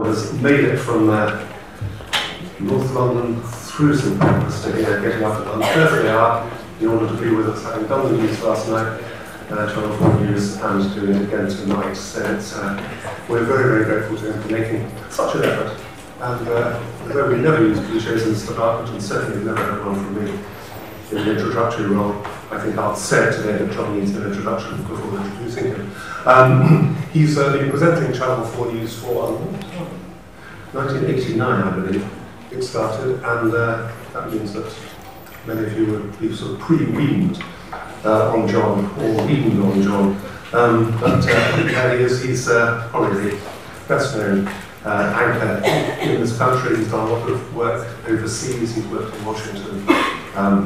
has made it from North London through St Pancras to here, getting up at 1:30 hour in order to be with us, having done the news last night, Channel 4 News, and doing it again tonight. So it's, we're very, very grateful to him for making such an effort. And although we never use cliches in this department, and certainly never had one from me in the introductory role, I think I'll say today that John needs an introduction before introducing him. He's been presenting Channel 4 News for 1989, I believe, it started, and that means that many of you would be sort of pre-weaned on John, or weaned on John. But there he is, he's probably the best known anchor in this country. He's done a lot of work overseas, he's worked in Washington,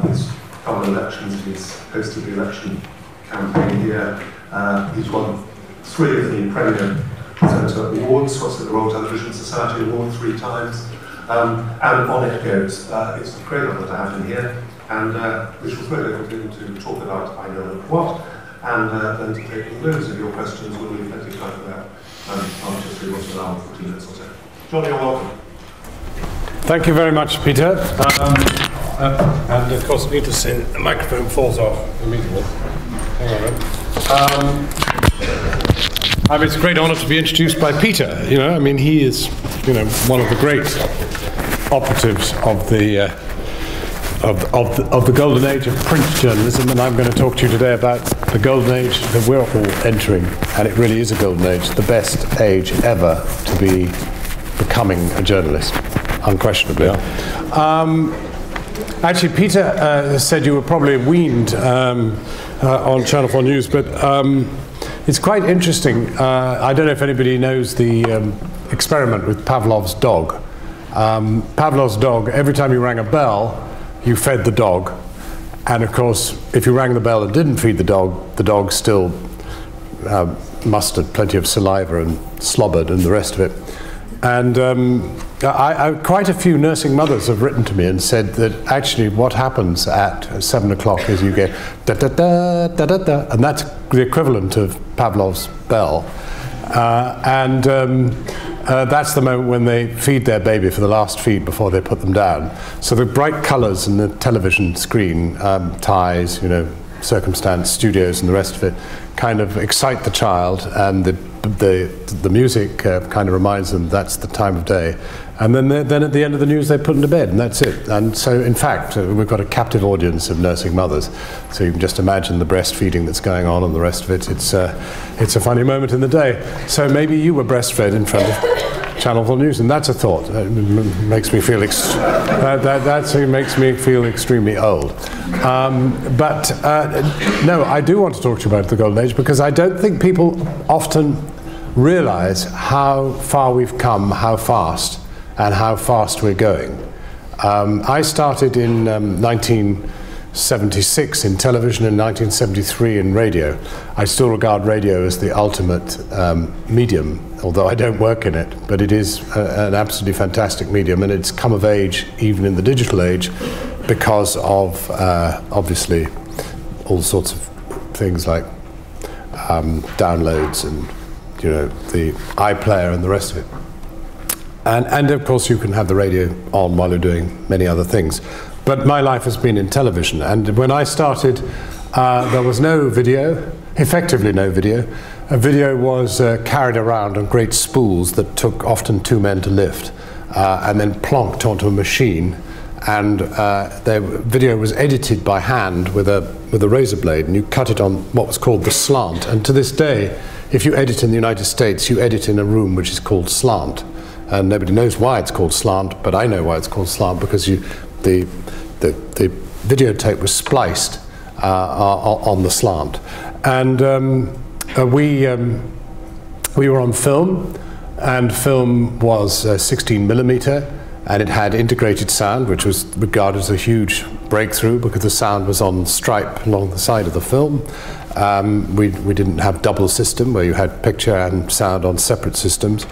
he's covered elections, he's hosted the election campaign here, he's won 3 of the Premier Presenter Awards, what's it, the Royal Television Society Award 3 times, and on it goes. It's a great honour to have him here, and which was very able to talk about I Know Not What, and then to take loads of your questions. We'll leave plenty of time for that. I'll just do what's allowed 40 minutes or so. John, you're welcome. Thank you very much, Peter. And of course, need to say the microphone falls off immediately. Hang on. It's a great honour to be introduced by Peter. You know, I mean, he is, you know, one of the great operatives of the golden age of print journalism, and I'm going to talk to you today about the golden age that we're all entering, and it really is a golden age, the best age ever to be becoming a journalist, unquestionably. Yeah. Actually, Peter said you were probably weaned on Channel 4 News, but it's quite interesting. I don't know if anybody knows the experiment with Pavlov's dog. Pavlov's dog, every time you rang a bell, you fed the dog. And of course, if you rang the bell and didn't feed the dog still mustered plenty of saliva and slobbered and the rest of it. And quite a few nursing mothers have written to me and said that actually what happens at 7 o'clock is you get da-da-da, and that's the equivalent of Pavlov's bell. That's the moment when they feed their baby for the last feed before they put them down. So the bright colours in the television screen, ties, you know, circumstance, studios and the rest of it, kind of excite the child, and the music kind of reminds them that's the time of day. And then at the end of the news they put them to bed, and that's it. And so in fact we've got a captive audience of nursing mothers, so you can just imagine the breastfeeding that's going on and the rest of it. It's a funny moment in the day. So maybe you were breastfed in front of Channel 4 News, and that's a thought. It makes me feel that makes me feel extremely old. No, I do want to talk to you about the golden age, because I don't think people often realise how far we've come, how fast, and how fast we're going. I started in 1976 in television, and 1973 in radio. I still regard radio as the ultimate medium, although I don't work in it, but it is an absolutely fantastic medium, and it's come of age even in the digital age because of obviously all sorts of things like downloads and, you know, the iPlayer and the rest of it. And of course you can have the radio on while you're doing many other things. But my life has been in television, and when I started there was no video, effectively no video. A video was carried around on great spools that took often 2 men to lift, and then plonked onto a machine, and the video was edited by hand with a razor blade, and you cut it on what was called the slant. And to this day, if you edit in the United States, you edit in a room which is called slant. And nobody knows why it's called slant, but I know why it's called slant, because the videotape was spliced on the slant. And we were on film, and film was 16mm, and it had integrated sound, which was regarded as a huge breakthrough because the sound was on stripe along the side of the film. We didn't have double system where you had picture and sound on separate systems.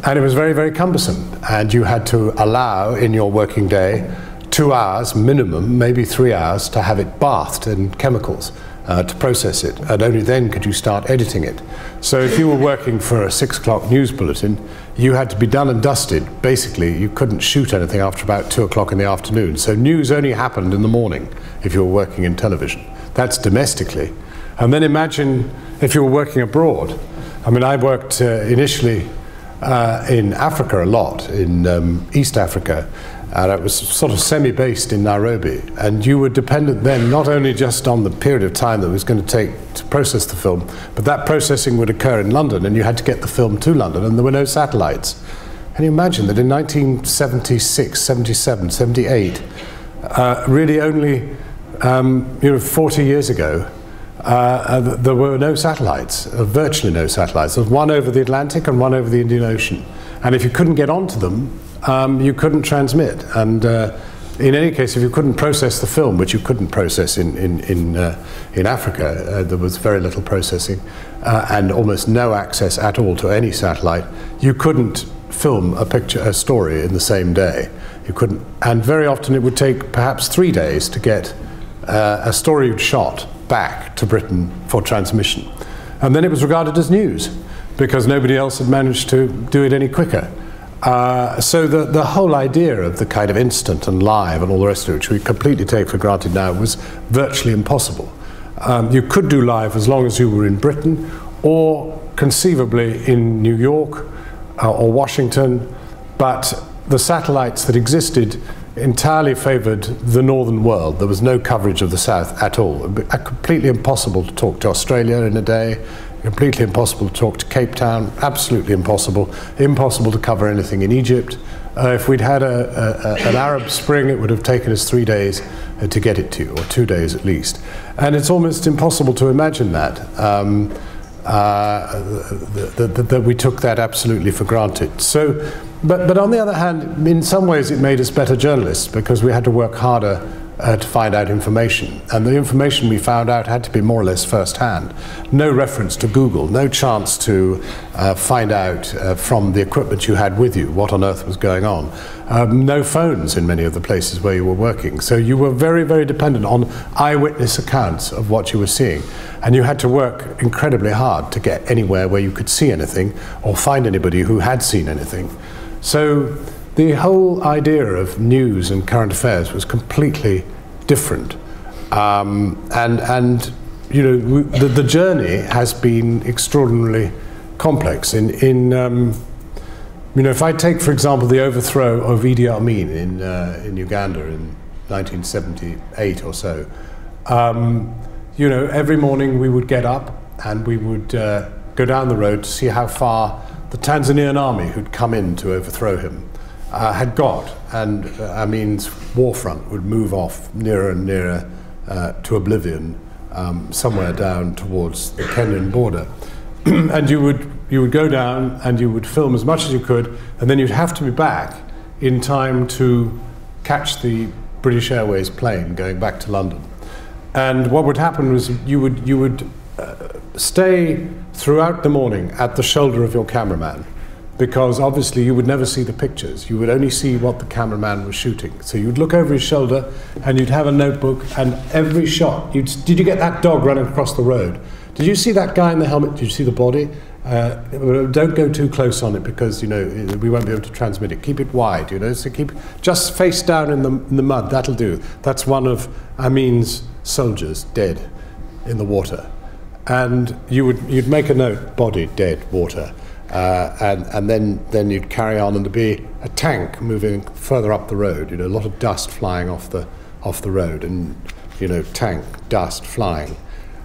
And it was very, very cumbersome, and you had to allow in your working day 2 hours minimum, maybe 3 hours, to have it bathed in chemicals. to process it, and only then could you start editing it. So if you were working for a 6 o'clock news bulletin, you had to be done and dusted. Basically, you couldn't shoot anything after about 2 o'clock in the afternoon. So news only happened in the morning if you were working in television. That's domestically. And then imagine if you were working abroad. I mean, I worked initially in Africa a lot, in East Africa, and I was sort of semi-based in Nairobi, and you were dependent then not only just on the period of time that it was going to take to process the film, but that processing would occur in London, and you had to get the film to London, and there were no satellites. And you imagine that in 1976, 77, 78, really only 40 years ago, there were no satellites, virtually no satellites. There was one over the Atlantic and one over the Indian Ocean. And if you couldn't get onto them, you couldn't transmit. And in any case, if you couldn't process the film, which you couldn't process in Africa, there was very little processing and almost no access at all to any satellite, you couldn't film a story in the same day. You couldn't, and very often it would take perhaps 3 days to get a story you'd shot back to Britain for transmission. And then it was regarded as news, because nobody else had managed to do it any quicker. So the whole idea of the kind of instant and live and all the rest of it, which we completely take for granted now, was virtually impossible. You could do live as long as you were in Britain, or conceivably in New York or Washington, but the satellites that existed entirely favoured the northern world. There was no coverage of the south at all. Completely impossible to talk to Australia in a day, completely impossible to talk to Cape Town, absolutely impossible. Impossible to cover anything in Egypt. If we'd had an Arab Spring, it would have taken us 3 days to get it to you, or 2 days at least. And it's almost impossible to imagine that, that we took that absolutely for granted. So, but on the other hand, in some ways it made us better journalists, because we had to work harder to find out information, and the information we found out had to be more or less first-hand. No reference to Google, no chance to find out from the equipment you had with you what on earth was going on. No phones in many of the places where you were working, so you were very, very dependent on eyewitness accounts of what you were seeing, and you had to work incredibly hard to get anywhere where you could see anything or find anybody who had seen anything. So the whole idea of news and current affairs was completely different, and you know, the journey has been extraordinarily complex. You know, if I take, for example, the overthrow of Idi Amin in Uganda in 1978 or so, you know, every morning we would get up and we would go down the road to see how far the Tanzanian army who'd come in to overthrow him had got, and Amin's war front would move off nearer and nearer to oblivion, somewhere down towards the Kenyan border. And you would go down and you would film as much as you could, and then you'd have to be back in time to catch the British Airways plane going back to London. And what would happen was you would stay throughout the morning at the shoulder of your cameraman, because obviously you would never see the pictures. You would only see what the cameraman was shooting. So you'd look over his shoulder and you'd have a notebook, and every shot, did you get that dog running across the road? Did you see that guy in the helmet? Did you see the body? Don't go too close on it, because, you know, we won't be able to transmit it. Keep it wide, you know, so keep just face down in the mud, that'll do. That's one of Amin's soldiers dead in the water. And you'd make a note, body, dead, water. And then you'd carry on, and there'd be a tank moving further up the road, you know, a lot of dust flying off the road, and, you know, tank, dust flying.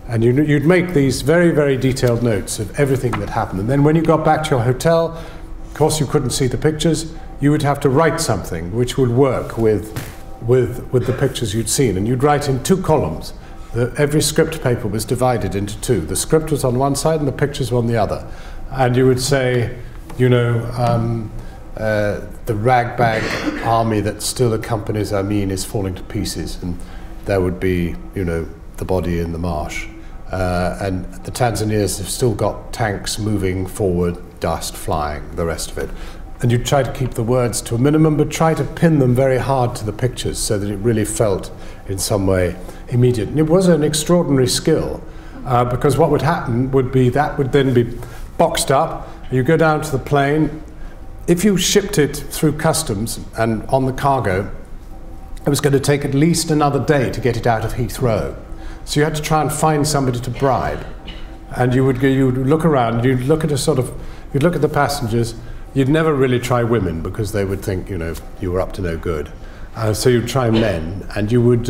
And you'd make these very, very detailed notes of everything that happened. And then when you got back to your hotel, of course you couldn't see the pictures, you would have to write something which would work with the pictures you'd seen. And you'd write in 2 columns. Every script paper was divided into 2. The script was on one side and the pictures were on the other. And you would say, you know, the ragbag army that still accompanies Amin is falling to pieces, and there would be, you know, the body in the marsh. And the Tanzanians have still got tanks moving forward, dust flying, the rest of it. And you try to keep the words to a minimum, but try to pin them very hard to the pictures so that it really felt in some way immediate. And it was an extraordinary skill, because what would happen would be that would then be boxed up, you go down to the plane. If you shipped it through customs and on the cargo, it was going to take at least another day to get it out of Heathrow. So you had to try and find somebody to bribe. And you would look around, you'd look at you'd look at the passengers. You'd never really try women because they would think, you were up to no good. So you'd try men, and you'd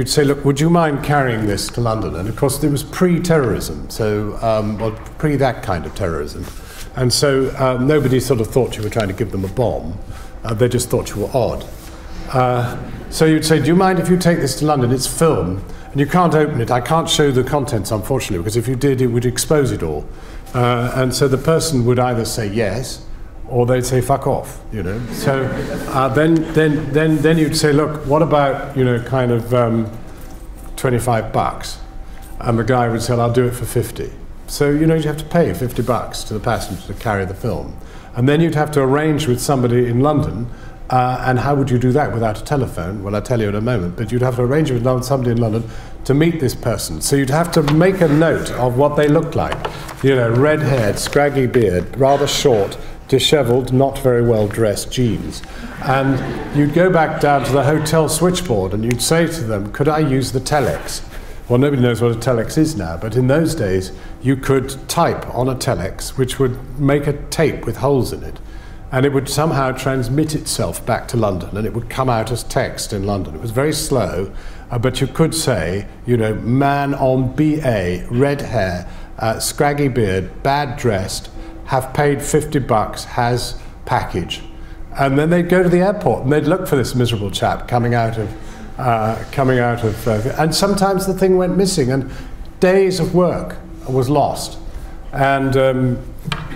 say, look, would you mind carrying this to London? And of course, it was pre-terrorism, so pre that kind of terrorism. And so nobody sort of thought you were trying to give them a bomb. They just thought you were odd. So you'd say, do you mind if you take this to London? It's film, and you can't open it. I can't show the contents, unfortunately, because if you did, it would expose it all. And so the person would either say yes, or they'd say fuck off, So then you'd say, look, what about kind of $25? And the guy would say, I'll do it for 50. So you'd have to pay $50 to the passenger to carry the film, and then you'd have to arrange with somebody in London. And how would you do that without a telephone? Well, I'll tell you in a moment. But you'd have to arrange with somebody in London to meet this person. So you'd have to make a note of what they looked like. Red-haired, scraggy beard, rather short, dishevelled, not very well-dressed jeans. And you'd go back down to the hotel switchboard and you'd say to them, could I use the telex? Well, nobody knows what a telex is now, but in those days, you could type on a telex, which would make a tape with holes in it. And it would somehow transmit itself back to London, and it would come out as text in London. It was very slow, but you could say, man on BA, red hair, scraggy beard, bad dressed, have paid $50, has package. And then they'd go to the airport and they'd look for this miserable chap coming out of, and sometimes the thing went missing, and days of work was lost. And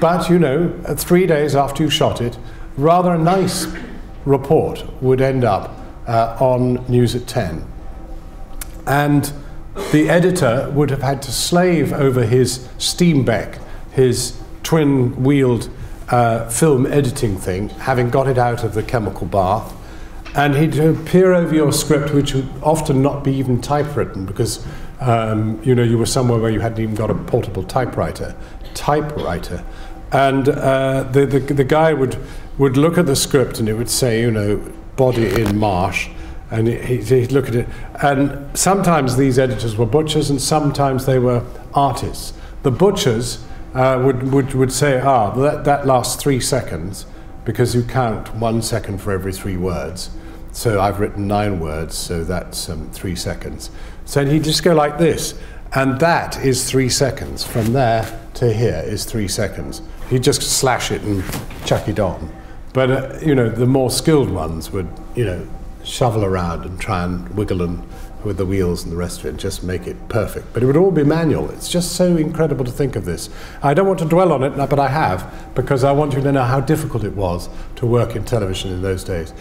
but 3 days after you shot it, rather a nice report would end up on News at 10. And the editor would have had to slave over his Steenbeck, his twin-wheeled film editing thing, having got it out of the chemical bath. And he'd peer over your script, which would often not be even typewritten, because you were somewhere where you hadn't even got a portable typewriter. And the guy would look at the script, and it would say, body in marsh, and he'd look at it. And sometimes these editors were butchers, and sometimes they were artists. The butchers would say, that lasts 3 seconds, because you count 1 second for every 3 words. So I've written 9 words, so that's 3 seconds. So he'd just go like this, and that is 3 seconds. From there to here is 3 seconds. He'd just slash it and chuck it on. But, the more skilled ones would, shovel around and try and wiggle and with the wheels and the rest of it, and just make it perfect. But it would all be manual. It's just so incredible to think of this. I don't want to dwell on it, but I have, because I want you to know how difficult it was to work in television in those days.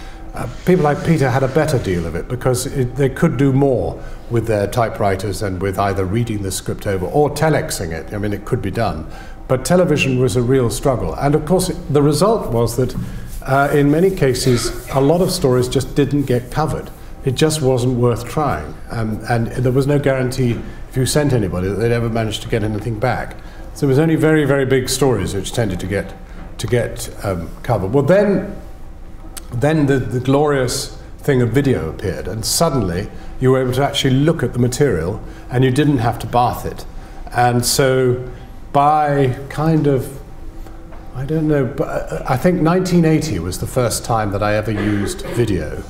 People like Peter had a better deal of it, because they could do more with their typewriters and with either reading the script over or telexing it. I mean, it could be done. But television was a real struggle. And of course, the result was that in many cases, a lot of stories just didn't get covered. It just wasn't worth trying. And there was no guarantee, if you sent anybody, that they'd ever manage to get anything back. So it was only very, very big stories which tended to get covered. Well, then the glorious thing of video appeared, and suddenly you were able to actually look at the material, and you didn't have to bath it. And so by kind of, I don't know, but I think 1980 was the first time that I ever used video.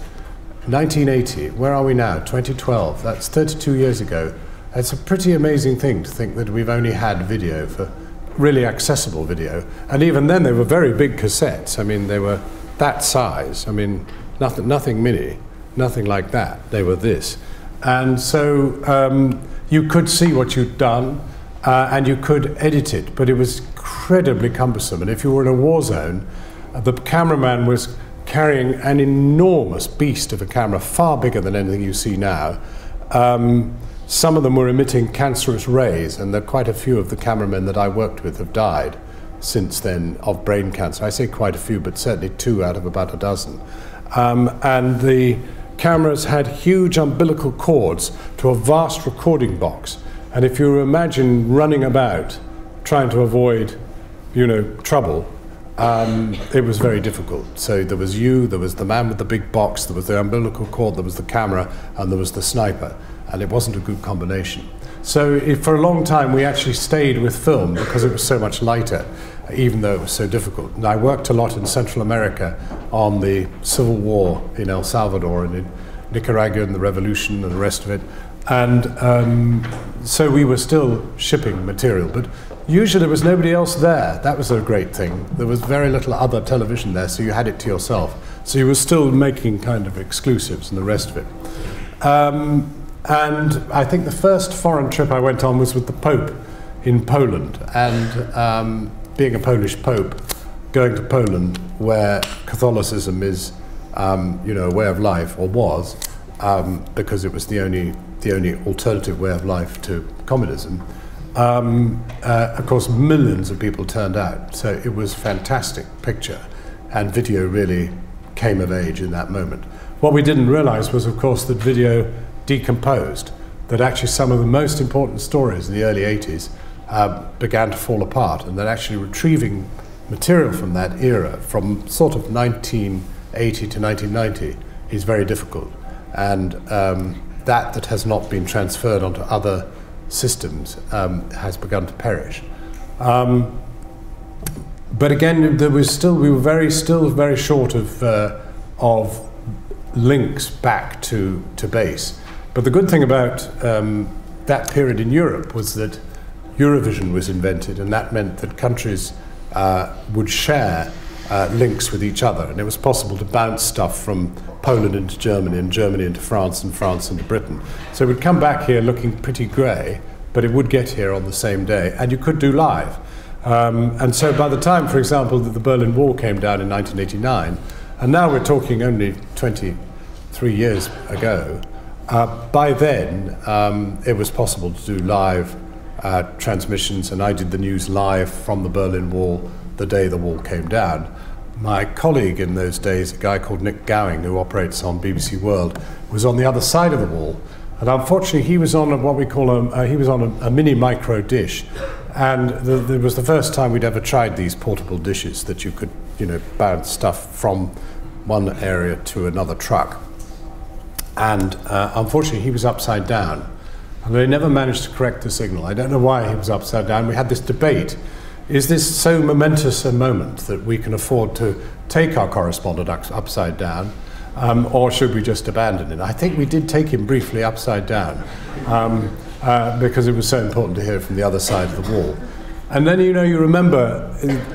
1980, where are we now? 2012, that's 32 years ago. It's a pretty amazing thing to think that we've only had video, for really accessible video. And even then they were very big cassettes. I mean, they were that size. I mean, nothing mini, nothing like that. They were this. And so you could see what you'd done, and you could edit it, but it was incredibly cumbersome. And if you were in a war zone, the cameraman was carrying an enormous beast of a camera, far bigger than anything you see now. Some of them were emitting cancerous rays, and there are quite a few of the cameramen that I worked with have died since then of brain cancer. I say quite a few, but certainly 2 out of about a dozen. And the cameras had huge umbilical cords to a vast recording box. And if you imagine running about trying to avoid, trouble, it was very difficult. So there was there was the man with the big box, there was the umbilical cord, there was the camera, and there was the sniper. And it wasn't a good combination. So for a long time we actually stayed with film because it was so much lighter, even though it was so difficult. And I worked a lot in Central America on the Civil War in El Salvador and in Nicaragua and the revolution and the rest of it. And so we were still shipping material, but usually there was nobody else there. That was a great thing. There was very little other television there, so you had it to yourself. So you were still making kind of exclusives and the rest of it. And I think the first foreign trip I went on was with the Pope in Poland. And being a Polish Pope, going to Poland, where Catholicism is, a way of life, or was, because it was the only alternative way of life to communism. Of course, millions of people turned out, so it was a fantastic picture, and video really came of age in that moment. What we didn't realize was, of course, that video decomposed, that actually some of the most important stories in the early 80s began to fall apart, and that actually retrieving material from that era, from sort of 1980 to 1990, is very difficult. And that has not been transferred onto other systems has begun to perish. But again, we were still very short of links back to base. But the good thing about that period in Europe was that Eurovision was invented, and that meant that countries would share links with each other, and it was possible to bounce stuff from Poland into Germany, and Germany into France, and France into Britain. So it would come back here looking pretty grey, but it would get here on the same day, and you could do live. And so by the time, for example, that the Berlin Wall came down in 1989, and now we're talking only 23 years ago, by then it was possible to do live transmissions, and I did the news live from the Berlin Wall the day the wall came down. My colleague in those days, a guy called Nick Gowing, who operates on BBC World, was on the other side of the wall, and unfortunately he was on what we call a mini micro dish, and it was the first time we'd ever tried these portable dishes that you could bounce stuff from one area to another truck. And unfortunately he was upside down, and they never managed to correct the signal. I don't know why he was upside down. We had this debate. Is this so momentous a moment that we can afford to take our correspondent upside down, or should we just abandon it? I think we did take him briefly upside down because it was so important to hear from the other side of the wall. And then you remember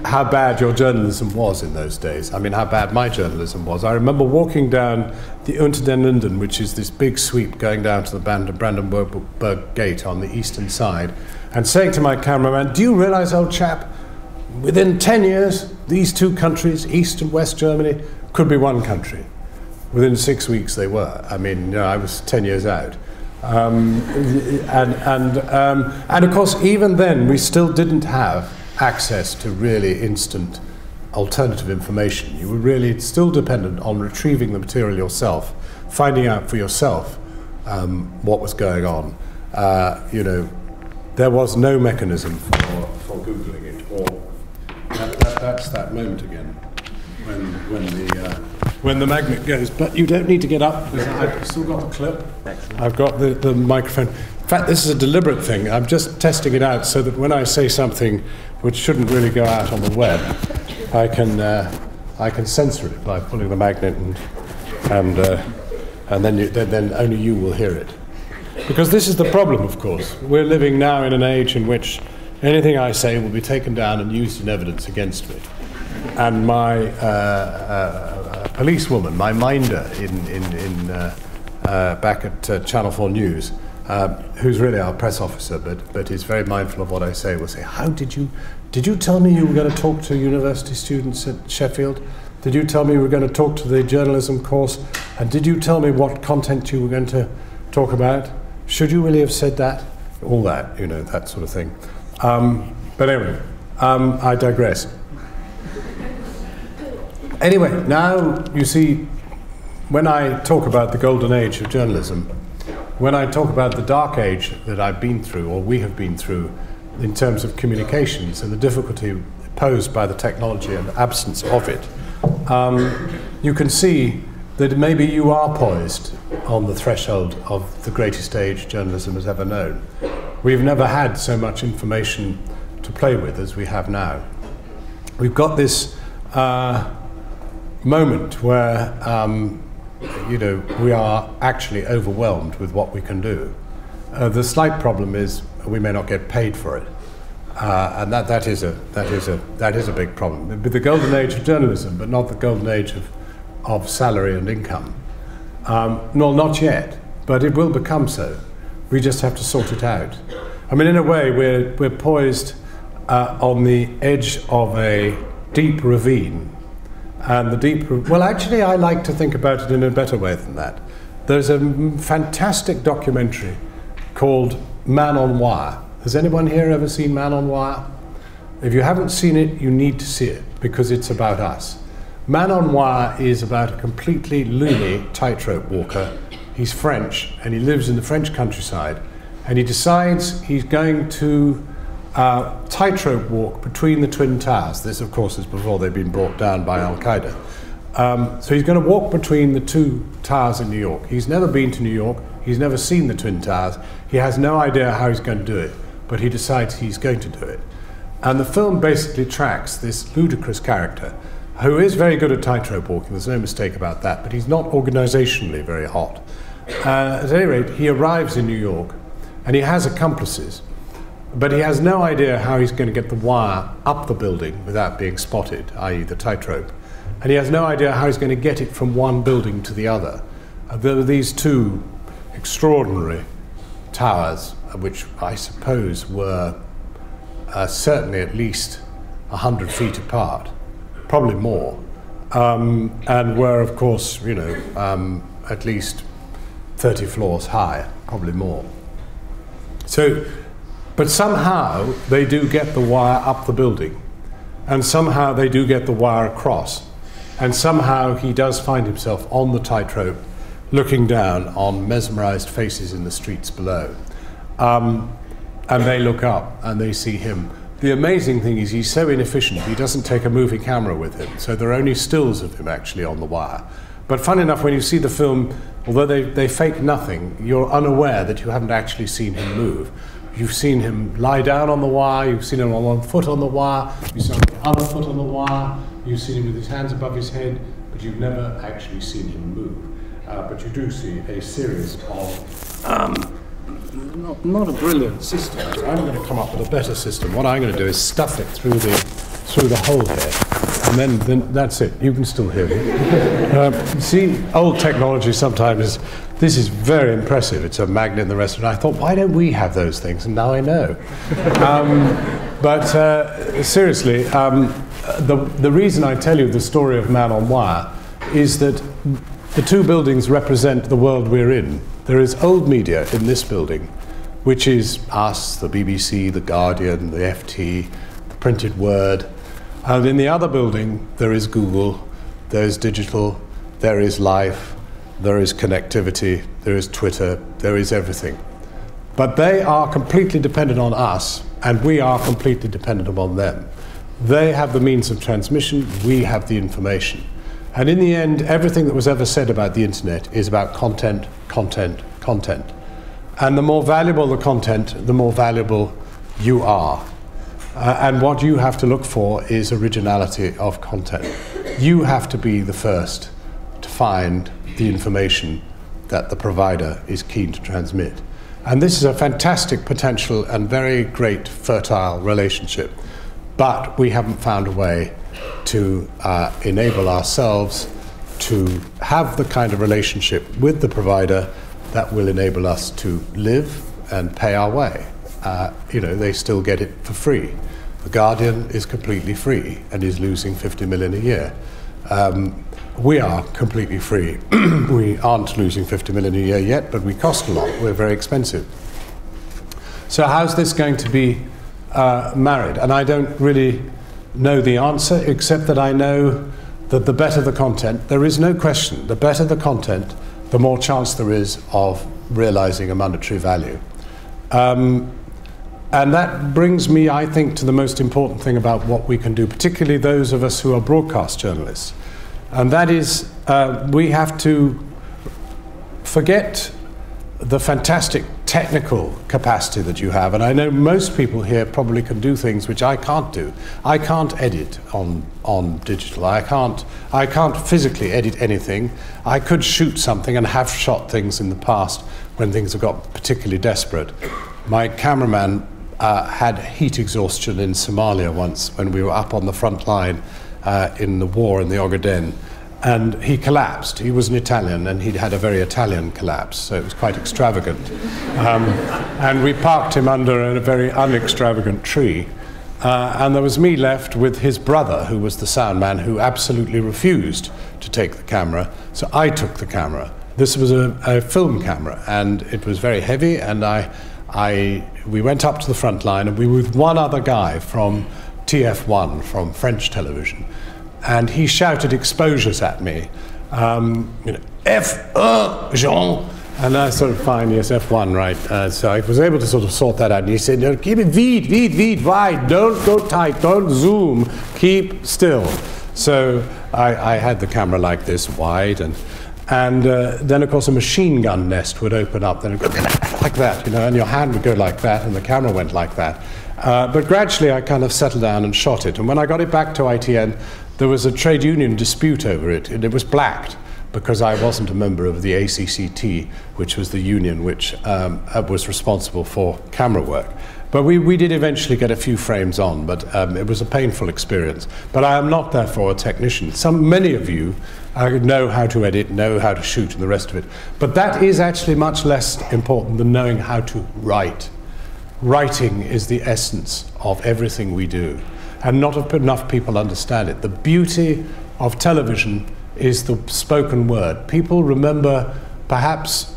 how bad your journalism was in those days. I mean, how bad my journalism was. I remember walking down the Unter den Linden, which is this big sweep going down to the Brandenburg Gate on the eastern side, and saying to my cameraman, "Do you realize, old chap, within 10 years, these two countries, East and West Germany, could be one country." Within 6 weeks they were. I mean, I was 10 years out. And of course, even then, we still didn't have access to really instant alternative information. You were really still dependent on retrieving the material yourself, finding out for yourself what was going on. There was no mechanism for Googling it. Or that's that moment again when the magnet goes. But you don't need to get up because I've still got the clip. Excellent. I've got the microphone. In fact, this is a deliberate thing. I'm just testing it out so that when I say something which shouldn't really go out on the web, I can censor it by pulling the magnet and then only you will hear it. Because this is the problem, of course. We're living now in an age in which anything I say will be taken down and used in evidence against me. And my policewoman, my minder back at Channel 4 News, who's really our press officer, but is very mindful of what I say, will say, did you tell me you were going to talk to university students at Sheffield? Did you tell me you were going to talk to the journalism course? And did you tell me what content you were going to talk about? Should you really have said that? All that, that sort of thing. But anyway, I digress. Anyway, now you see when I talk about the golden age of journalism, when I talk about the dark age that I've been through, or we have been through, in terms of communications and the difficulty posed by the technology and absence of it, you can see that maybe you are poised on the threshold of the greatest age journalism has ever known. We've never had so much information to play with as we have now. We've got this moment where we are actually overwhelmed with what we can do. The slight problem is we may not get paid for it, and that is a big problem. It'd be the golden age of journalism, but not the golden age of salary and income. No, not yet, but it will become so. We just have to sort it out. I mean, in a way, we're poised on the edge of a deep ravine. And well, actually, I like to think about it in a better way than that. There's a fantastic documentary called Man on Wire. Has anyone here ever seen Man on Wire? If you haven't seen it, you need to see it, because it's about us. Man on Wire is about a completely loony tightrope walker. He's French, and he lives in the French countryside, and he decides he's going to tightrope walk between the Twin Towers. This, of course, is before they've been brought down by Al-Qaeda. So he's going to walk between the two towers in New York. He's never been to New York. He's never seen the Twin Towers. He has no idea how he's going to do it, but he decides he's going to do it. And the film basically tracks this ludicrous character who is very good at tightrope walking, there's no mistake about that, but he's not organizationally very hot. At any rate, he arrives in New York, and he has accomplices, but he has no idea how he's going to get the wire up the building without being spotted, i.e. the tightrope. And he has no idea how he's going to get it from one building to the other. There are these two extraordinary towers, which I suppose were certainly at least 100 feet apart, probably more, and were, of course, at least 30 floors high, probably more. So, but somehow they do get the wire up the building, and somehow they do get the wire across, and somehow he does find himself on the tightrope, looking down on mesmerized faces in the streets below. And they look up and they see him. The amazing thing is he's so inefficient, he doesn't take a movie camera with him, so there are only stills of him actually on the wire. But fun enough, when you see the film, although they fake nothing, you're unaware that you haven't actually seen him move. You've seen him lie down on the wire, you've seen him on one foot on the wire, you've seen him on the other foot on the wire, you've seen him with his hands above his head, but you've never actually seen him move. But you do see a series of not a brilliant system. I'm going to come up with a better system. What I'm going to do is stuff it through the hole here, and then that's it. You can still hear me. See, old technology sometimes. This is very impressive. It's a magnet in the restaurant. I thought, why don't we have those things? And now I know. But seriously, the reason I tell you the story of Man on Wire is that the two buildings represent the world we're in. There is old media in this building, which is us, the BBC, the Guardian, the FT, the printed word. And in the other building, there is Google, there is digital, there is life, there is connectivity, there is Twitter, there is everything. But they are completely dependent on us, and we are completely dependent upon them. They have the means of transmission, we have the information. And in the end, everything that was ever said about the internet is about content, content, content. And the more valuable the content, the more valuable you are. And what you have to look for is originality of content. You have to be the first to find the information that the provider is keen to transmit. And this is a fantastic potential and very great fertile relationship. But we haven't found a way to enable ourselves to have the kind of relationship with the provider that will enable us to live and pay our way. They still get it for free. The Guardian is completely free and is losing 50 million a year. We are completely free. We aren't losing 50 million a year yet, but we cost a lot. We're very expensive. So how's this going to be married? And I don't really know the answer, except that I know that the better the content, there is no question, the better the content, the more chance there is of realizing a monetary value. And that brings me, I think, to the most important thing about what we can do, particularly those of us who are broadcast journalists. And that is, we have to forget the fantastic technical capacity that you have. And I know most people here probably can do things which I can't do. I can't edit on digital. I can't physically edit anything. I could shoot something and have shot things in the past when things have got particularly desperate. My cameraman had heat exhaustion in Somalia once when we were up on the front line in the war in the Ogaden, and he collapsed. He was an Italian, and he'd had a very Italian collapse, so it was quite extravagant. And we parked him under a very unextravagant tree, and there was me left with his brother, who was the sound man, who absolutely refused to take the camera, so I took the camera. This was a film camera, and it was very heavy, and we went up to the front line, and we were with one other guy from TF1, from French television, and he shouted exposures at me, F1, Jean, and I sort of, fine, yes, F1, right. So I was able to sort of sort that out, and he said, no, keep it wide, don't go tight, don't zoom, keep still. So I had the camera like this, wide, and then, of course, a machine gun nest would open up, then it would go like that, and your hand would go like that, and the camera went like that. But gradually, I kind of settled down and shot it. And when I got it back to ITN, there was a trade union dispute over it, and it was blacked because I wasn't a member of the ACCT, which was the union which was responsible for camera work. But we did eventually get a few frames on, but it was a painful experience. But I am not, therefore, a technician. Many of you know how to edit, know how to shoot, and the rest of it. But that is actually much less important than knowing how to write. Writing is the essence of everything we do, and not enough people understand it. The beauty of television is the spoken word. People remember perhaps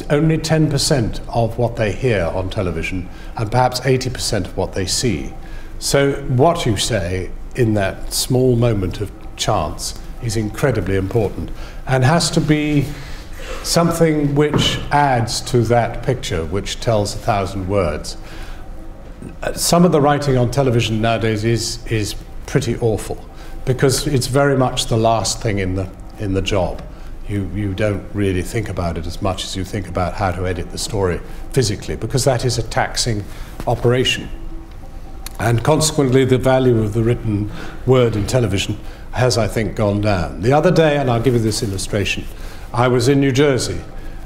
only 10% of what they hear on television, and perhaps 80% of what they see. So what you say in that small moment of chance is incredibly important, and has to be something which adds to that picture, which tells 1,000 words. Some of the writing on television nowadays is pretty awful, because it's very much the last thing in the job. You don't really think about it as much as you think about how to edit the story physically, because that is a taxing operation. And consequently, the value of the written word in television has, I think, gone down. The other day, and I'll give you this illustration, I was in New Jersey,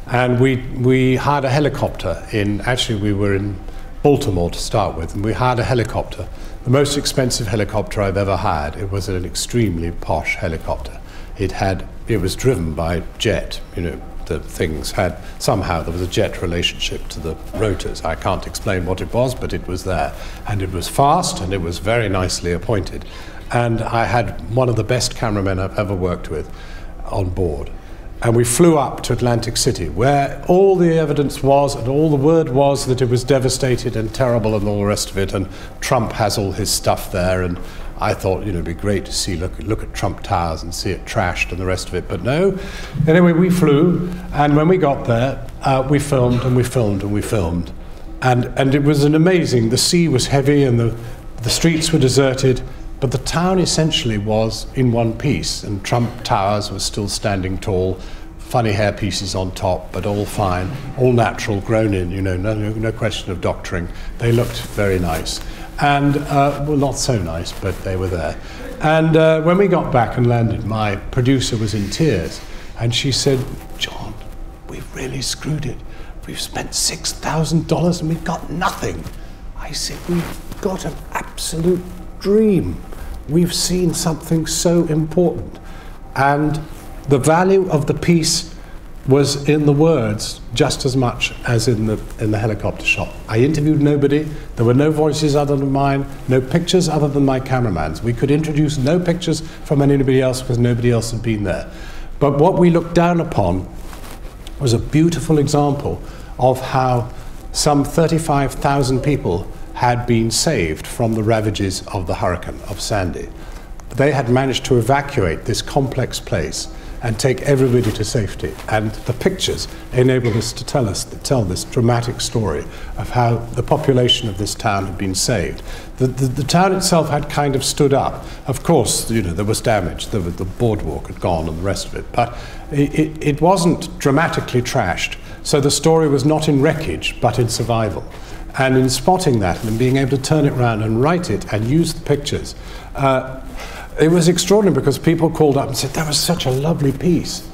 and we hired a helicopter actually we were in Baltimore to start with, and we hired a helicopter, the most expensive helicopter I've ever had. It was an extremely posh helicopter. It was driven by jet, the things had, somehow there was a jet relationship to the rotors. I can't explain what it was, but it was there. And it was fast, and it was very nicely appointed. And I had one of the best cameramen I've ever worked with on board. And we flew up to Atlantic City, where all the evidence was, and all the word was, that it was devastated and terrible and all the rest of it, and Trump has all his stuff there, and I thought, it'd be great to see, look at Trump Towers and see it trashed and the rest of it, but no. Anyway, we flew, and when we got there, we filmed and we filmed and we filmed. And it was an amazing, the sea was heavy and the streets were deserted, but the town essentially was in one piece, and Trump Towers was still standing tall, funny hair pieces on top, but all fine, all natural, grown in, no question of doctoring. They looked very nice. And, well, not so nice, but they were there. And when we got back and landed, my producer was in tears, and she said, John, we've really screwed it. We've spent $6,000 and we've got nothing. I said, we've got an absolute dream. We've seen something so important. And the value of the piece was in the words just as much as in the helicopter shot. I interviewed nobody. There were no voices other than mine, no pictures other than my cameraman's. We could introduce no pictures from anybody else because nobody else had been there. But what we looked down upon was a beautiful example of how some 35,000 people had been saved from the ravages of the hurricane of Sandy. they had managed to evacuate this complex place and take everybody to safety. And the pictures enabled us to tell this dramatic story of how the population of this town had been saved. The town itself had kind of stood up. Of course, you know, there was damage. The boardwalk had gone and the rest of it. But it wasn't dramatically trashed. So the story was not in wreckage, but in survival. And in spotting that and being able to turn it around and write it and use the pictures, it was extraordinary because people called up and said, that was such a lovely piece.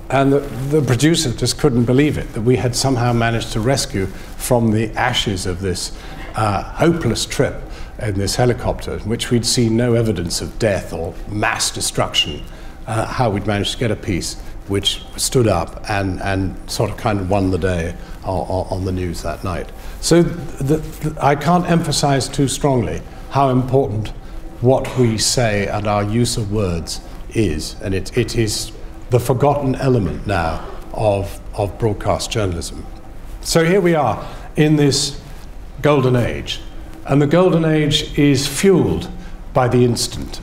And the producer just couldn't believe it, that we had somehow managed to rescue from the ashes of this hopeless trip in this helicopter, in which we'd seen no evidence of death or mass destruction, how we'd managed to get a piece which stood up and sort of kind of won the day on the news that night. So I can't emphasize too strongly how important what we say and our use of words is, and it is the forgotten element now of broadcast journalism. So here we are in this golden age, and the golden age is fueled by the instant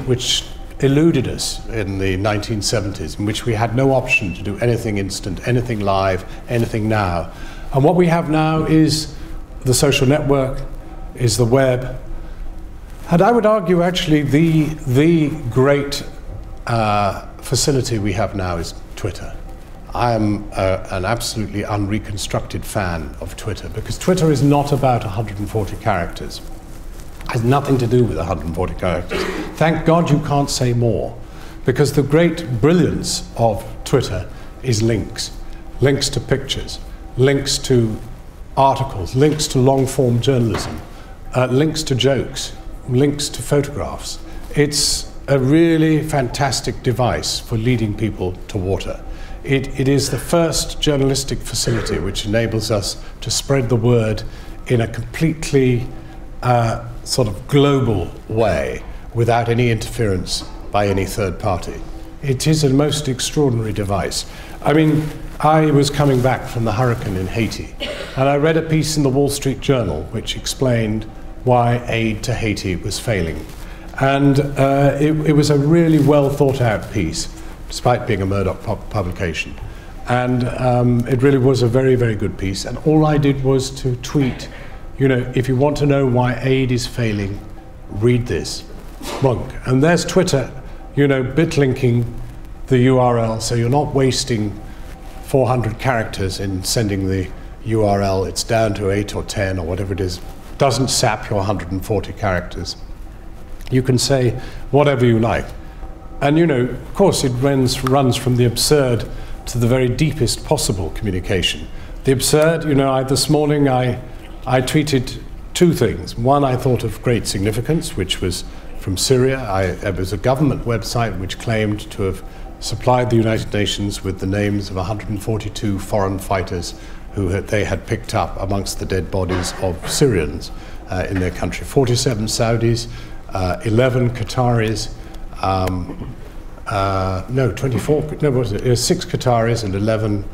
which eluded us in the 1970s, in which we had no option to do anything instant, anything live, anything now. And what we have now is the social network, is the web. And I would argue, actually, the great facility we have now is Twitter. I am an absolutely unreconstructed fan of Twitter, because Twitter is not about 140 characters. It has nothing to do with 140 characters. Thank God you can't say more, because the great brilliance of Twitter is links. Links to pictures, links to articles, links to long-form journalism, links to jokes, links to photographs. It's a really fantastic device for leading people to water. It is the first journalistic facility which enables us to spread the word in a completely sort of global way without any interference by any third party. It is a most extraordinary device. I mean, I was coming back from the hurricane in Haiti, and I read a piece in the Wall Street Journal which explained why aid to Haiti was failing. And it was a really well thought out piece, despite being a Murdoch publication. And it really was a very, very good piece. And all I did was to tweet, you know, if you want to know why aid is failing, read this. Monk. And there's Twitter, you know, bitlinking the URL, so you're not wasting 400 characters in sending the URL. It's down to 8 or 10 or whatever it is. Doesn't sap your 140 characters. You can say whatever you like. And, you know, of course, it runs from the absurd to the very deepest possible communication. The absurd, you know, this morning I tweeted two things. One I thought of great significance, which was from Syria. It was a government website which claimed to have supplied the United Nations with the names of 142 foreign fighters who they had picked up amongst the dead bodies of Syrians in their country. 47 Saudis, 11 Qataris, 6 Qataris and 11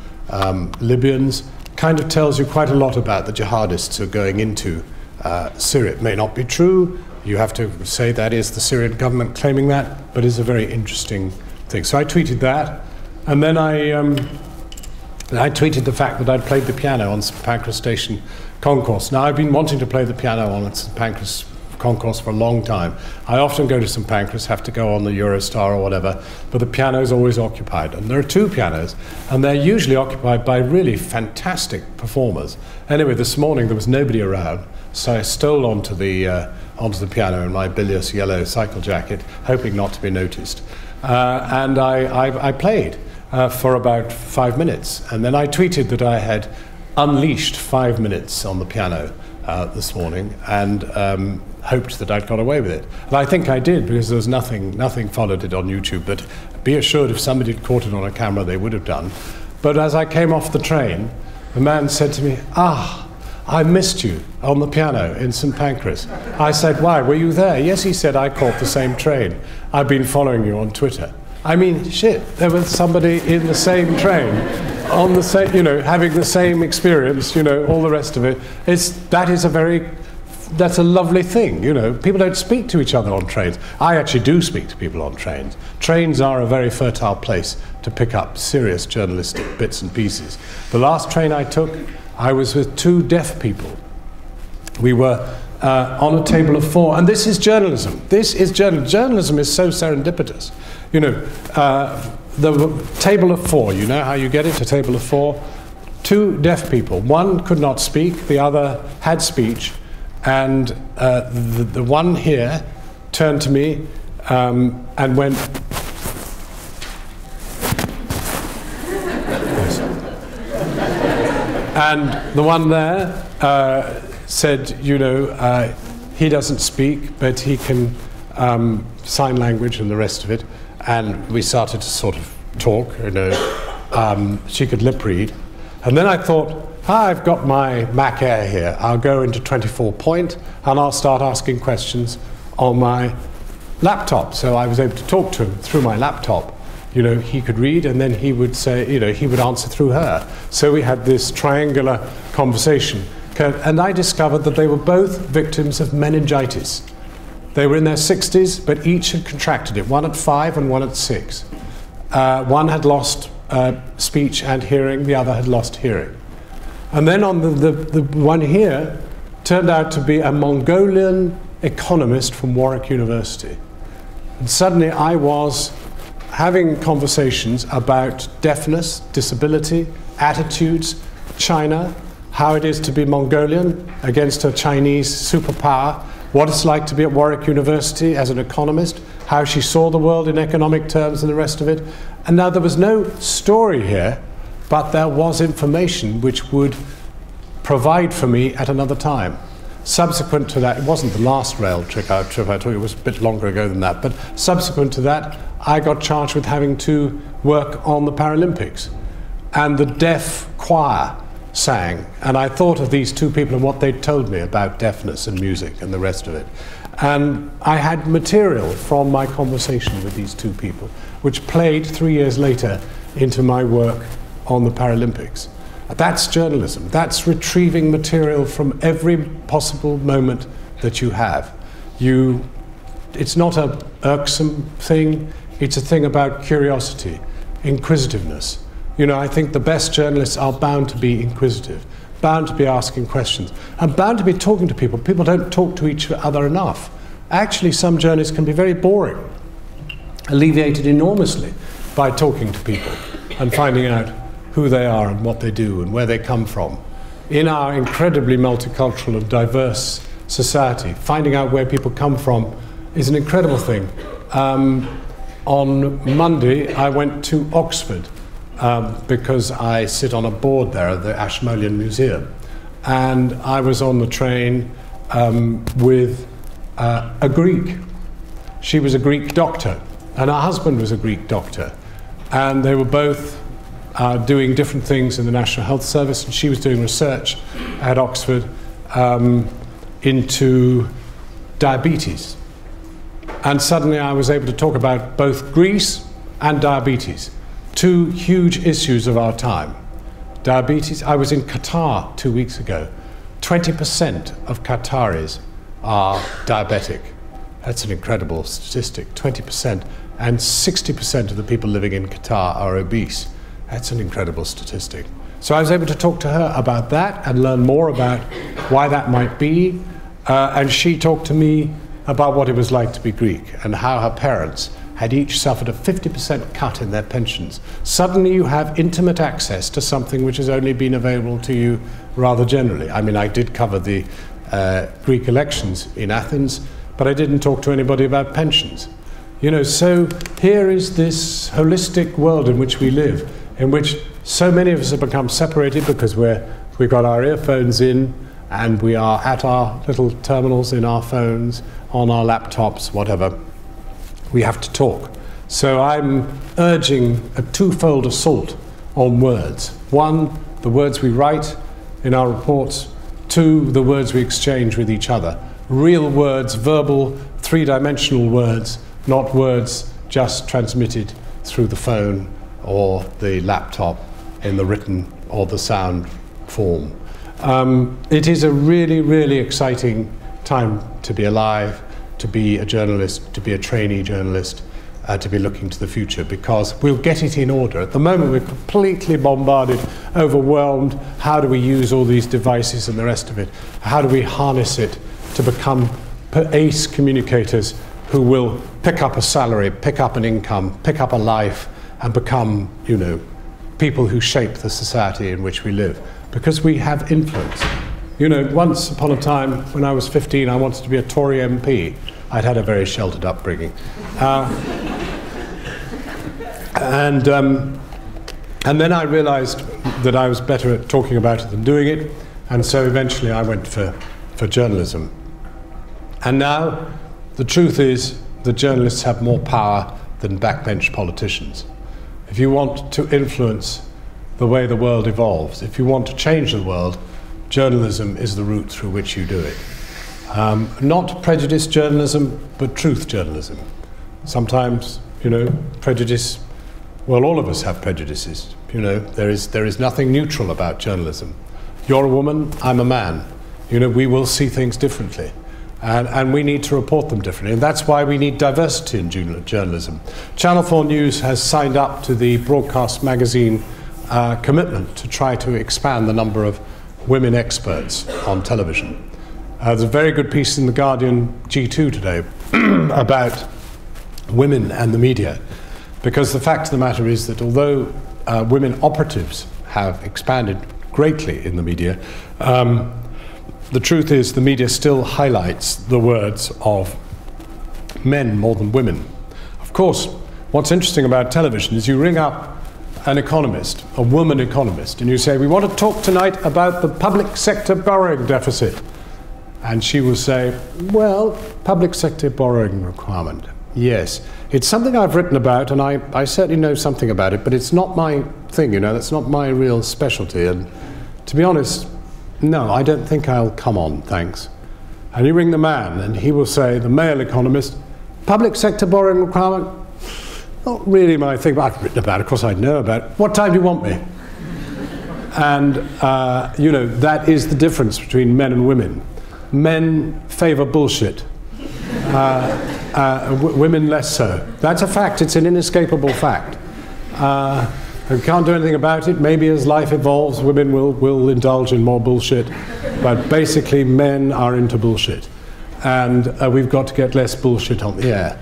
Libyans. Kind of tells you quite a lot about the jihadists who are going into Syria. It may not be true. You have to say that is the Syrian government claiming that, but it's a very interesting thing. So I tweeted that, and then I tweeted the fact that I'd played the piano on St Pancras Station Concourse. Now, I've been wanting to play the piano on St Pancras Concourse for a long time. I often go to St Pancras, have to go on the Eurostar or whatever, but the piano is always occupied. And there are two pianos, and they're usually occupied by really fantastic performers. Anyway, this morning there was nobody around, so I stole onto the piano in my bilious yellow cycle jacket, hoping not to be noticed. And I played for about 5 minutes, and then I tweeted that I had unleashed 5 minutes on the piano this morning, and hoped that I'd got away with it. And I think I did, because there was nothing followed it on YouTube, but be assured if somebody had caught it on a camera, they would have done. But as I came off the train, the man said to me, I missed you on the piano in St Pancras. I said, why, were you there? Yes, he said, I caught the same train. I've been following you on Twitter. I mean, shit, there was somebody in the same train, on the same, you know, having the same experience, you know, all the rest of it. That is a very that's a lovely thing, you know. People don't speak to each other on trains. I actually do speak to people on trains. Trains are a very fertile place to pick up serious journalistic bits and pieces. The last train I took, I was with 2 deaf people. We were on a table of 4, and this is journalism. This is journalism. Journalism is so serendipitous. You know, the table of 4, you know how you get it, a table of 4? 2 deaf people. One could not speak, the other had speech, and the one here turned to me and went, and the one there said, you know, he doesn't speak, but he can sign language and the rest of it. And we started to sort of talk, you know. She could lip read. And then I thought, I've got my Mac Air here. I'll go into 24 point and I'll start asking questions on my laptop. So I was able to talk to him through my laptop. You know, he could read and then he would say, you know, he would answer through her. So we had this triangular conversation. And I discovered that they were both victims of meningitis. They were in their 60s, but each had contracted it, one at 5 and one at 6. One had lost speech and hearing, the other had lost hearing. And then on the one here turned out to be a Mongolian economist from Warwick University. And suddenly I was having conversations about deafness, disability, attitudes, China, how it is to be Mongolian against a Chinese superpower, what it's like to be at Warwick University as an economist, how she saw the world in economic terms and the rest of it. And now there was no story here, but there was information which would provide for me at another time. Subsequent to that, it wasn't the last rail trip I took, it was a bit longer ago than that, but subsequent to that, I got charged with having to work on the Paralympics. And the deaf choir sang, and I thought of these 2 people and what they'd told me about deafness and music and the rest of it. And I had material from my conversation with these 2 people, which played 3 years later into my work on the Paralympics. That's journalism. That's retrieving material from every possible moment that you have. It's not an irksome thing, it's a thing about curiosity, inquisitiveness. You know, I think the best journalists are bound to be inquisitive, bound to be asking questions, and bound to be talking to people. People don't talk to each other enough. Actually, some journalists can be very boring, alleviated enormously by talking to people and finding out who they are and what they do and where they come from. In our incredibly multicultural and diverse society, finding out where people come from is an incredible thing. On Monday, I went to Oxford because I sit on a board there at the Ashmolean Museum. And I was on the train with a Greek. She was a Greek doctor, and her husband was a Greek doctor. And they were both doing different things in the National Health Service, and she was doing research at Oxford into diabetes. And suddenly I was able to talk about both Greece and diabetes, 2 huge issues of our time. Diabetes, I was in Qatar 2 weeks ago. 20% of Qataris are diabetic. That's an incredible statistic, 20%. And 60% of the people living in Qatar are obese. That's an incredible statistic. So I was able to talk to her about that and learn more about why that might be. And she talked to me about what it was like to be Greek and how her parents had each suffered a 50% cut in their pensions. Suddenly you have intimate access to something which has only been available to you rather generally. I mean, I did cover the Greek elections in Athens, but I didn't talk to anybody about pensions. You know, so here is this holistic world in which we live, in which so many of us have become separated because we've got our earphones in and we are at our little terminals in our phones, on our laptops, whatever. We have to talk. So I'm urging a 2-fold assault on words. 1, the words we write in our reports. 2, the words we exchange with each other. Real words, verbal, 3-dimensional words, not words just transmitted through the phone or the laptop in the written or the sound form. It is a really, really exciting time to be alive, to be a journalist, to be a trainee journalist, to be looking to the future, because we'll get it in order. At the moment, we're completely bombarded, overwhelmed. How do we use all these devices and the rest of it? How do we harness it to become ace communicators who will pick up a salary, pick up an income, pick up a life, and become, you know, people who shape the society in which we live? Because we have influence. You know, once upon a time, when I was 15, I wanted to be a Tory MP. I'd had a very sheltered upbringing. And then I realized that I was better at talking about it than doing it, and so eventually I went for journalism. And now, the truth is that journalists have more power than backbench politicians. If you want to influence the way the world evolves, if you want to change the world, journalism is the route through which you do it. Not prejudice journalism, but truth journalism. Sometimes, you know, prejudice, well, all of us have prejudices. You know, there is nothing neutral about journalism. You're a woman, I'm a man. You know, we will see things differently. And we need to report them differently. And that's why we need diversity in journalism. Channel 4 News has signed up to the Broadcast Magazine commitment to try to expand the number of women experts on television. There's a very good piece in the Guardian G2 today about women and the media, because the fact of the matter is that although women operatives have expanded greatly in the media, the truth is the media still highlights the words of men more than women. Of course, what's interesting about television is you ring up an economist, a woman economist, and you say, we want to talk tonight about the public sector borrowing deficit. And she will say, well, public sector borrowing requirement, yes. It's something I've written about, and I certainly know something about it, but it's not my thing, you know, that's not my real specialty. And to be honest, no, I don't think I'll come on, thanks. And you ring the man, and he will say, the male economist, public sector borrowing requirement, not really my thing, but I've written about it, of course I know about it. What time do you want me? And, you know, that is the difference between men and women. Men favour bullshit. Women less so. That's a fact, it's an inescapable fact. And can't do anything about it. Maybe as life evolves, women will indulge in more bullshit. But basically, men are into bullshit. And we've got to get less bullshit on the air.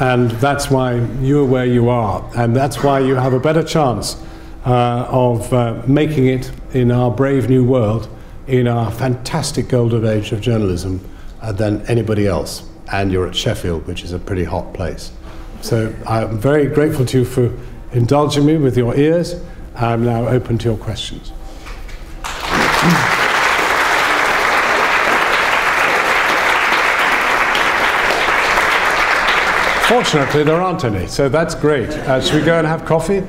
And that's why you're where you are. And that's why you have a better chance of making it in our brave new world, in our fantastic golden age of journalism, than anybody else. And you're at Sheffield, which is a pretty hot place. So I'm very grateful to you for indulging me with your ears. I'm now open to your questions. Fortunately, there aren't any, so that's great. Should we go and have coffee?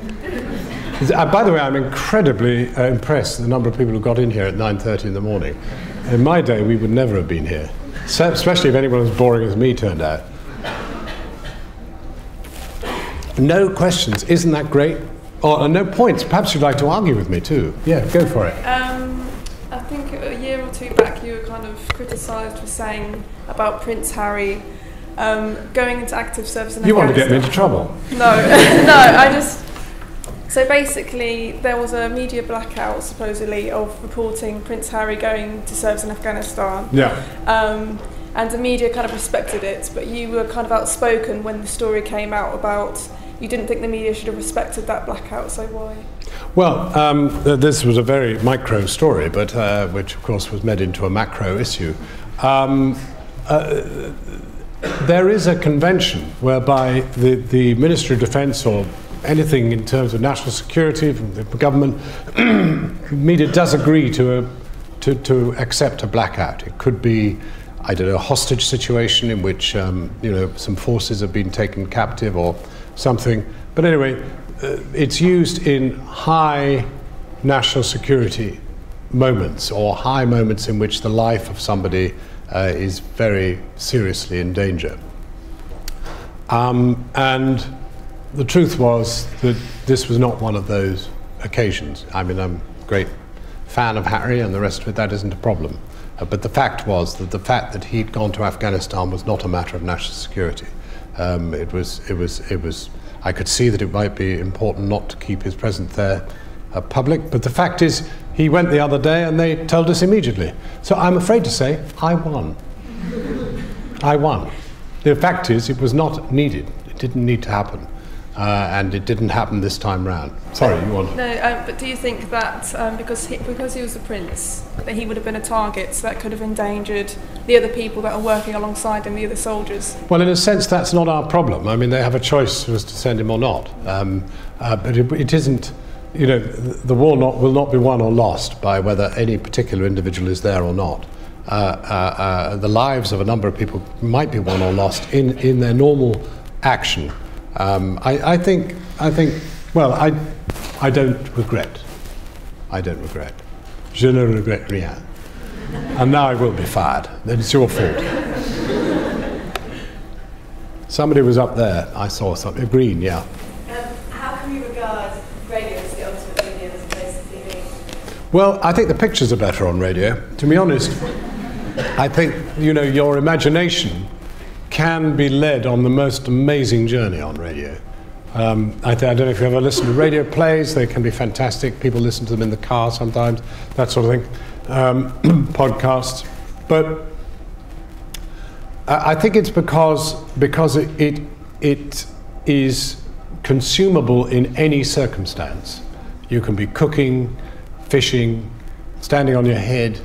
By the way, I'm incredibly impressed with the number of people who got in here at 9:30 in the morning. In my day, we would never have been here, so, especially if anyone as boring as me turned out. No questions, isn't that great? Or no points, perhaps you'd like to argue with me too. Yeah, go for it. I think a year or two back you were kind of criticised for saying about Prince Harry going into active service in Afghanistan. You want to get me into trouble? No, no, so basically there was a media blackout supposedly of reporting Prince Harry going to service in Afghanistan. Yeah. And the media kind of respected it, but you were kind of outspoken when the story came out about you didn't think the media should have respected that blackout, so why? Well, this was a very micro story, but which of course was made into a macro issue. There is a convention whereby the Ministry of Defence or anything in terms of national security from the government, media does agree to accept a blackout. It could be, I don't know, a hostage situation in which you know, some forces have been taken captive or something. But anyway, it's used in high national security moments or high moments in which the life of somebody is very seriously in danger. And the truth was that this was not one of those occasions. I mean, I'm a great fan of Harry and the rest of it, that isn't a problem. But the fact was that the fact that he'd gone to Afghanistan was not a matter of national security. It was. I could see that it might be important not to keep his presence there public, but the fact is, he went the other day and they told us immediately. So I'm afraid to say, I won. I won. The fact is, it was not needed. It didn't need to happen. And it didn't happen this time round. Sorry, you want? No, but do you think that because he was the prince, that he would have been a target that could have endangered the other people that are working alongside him, the other soldiers? Well, in a sense, that's not our problem. I mean, they have a choice as to send him or not. But it isn't. You know, the war will not be won or lost by whether any particular individual is there or not. The lives of a number of people might be won or lost in their normal action. I think. Well, I don't regret. I don't regret. Je ne regrette rien. And now I will be fired. Then it's your fault. Somebody was up there. I saw something. Green, yeah. How can you regard radio as the ultimate medium as opposed to TV? Well, I think the pictures are better on radio. To be honest, I think, you know, your imagination can be led on the most amazing journey on radio. I don't know if you ever listen to radio plays. They can be fantastic. People listen to them in the car sometimes, that sort of thing. Podcasts. But I think it's because it is consumable in any circumstance. You can be cooking, fishing, standing on your head,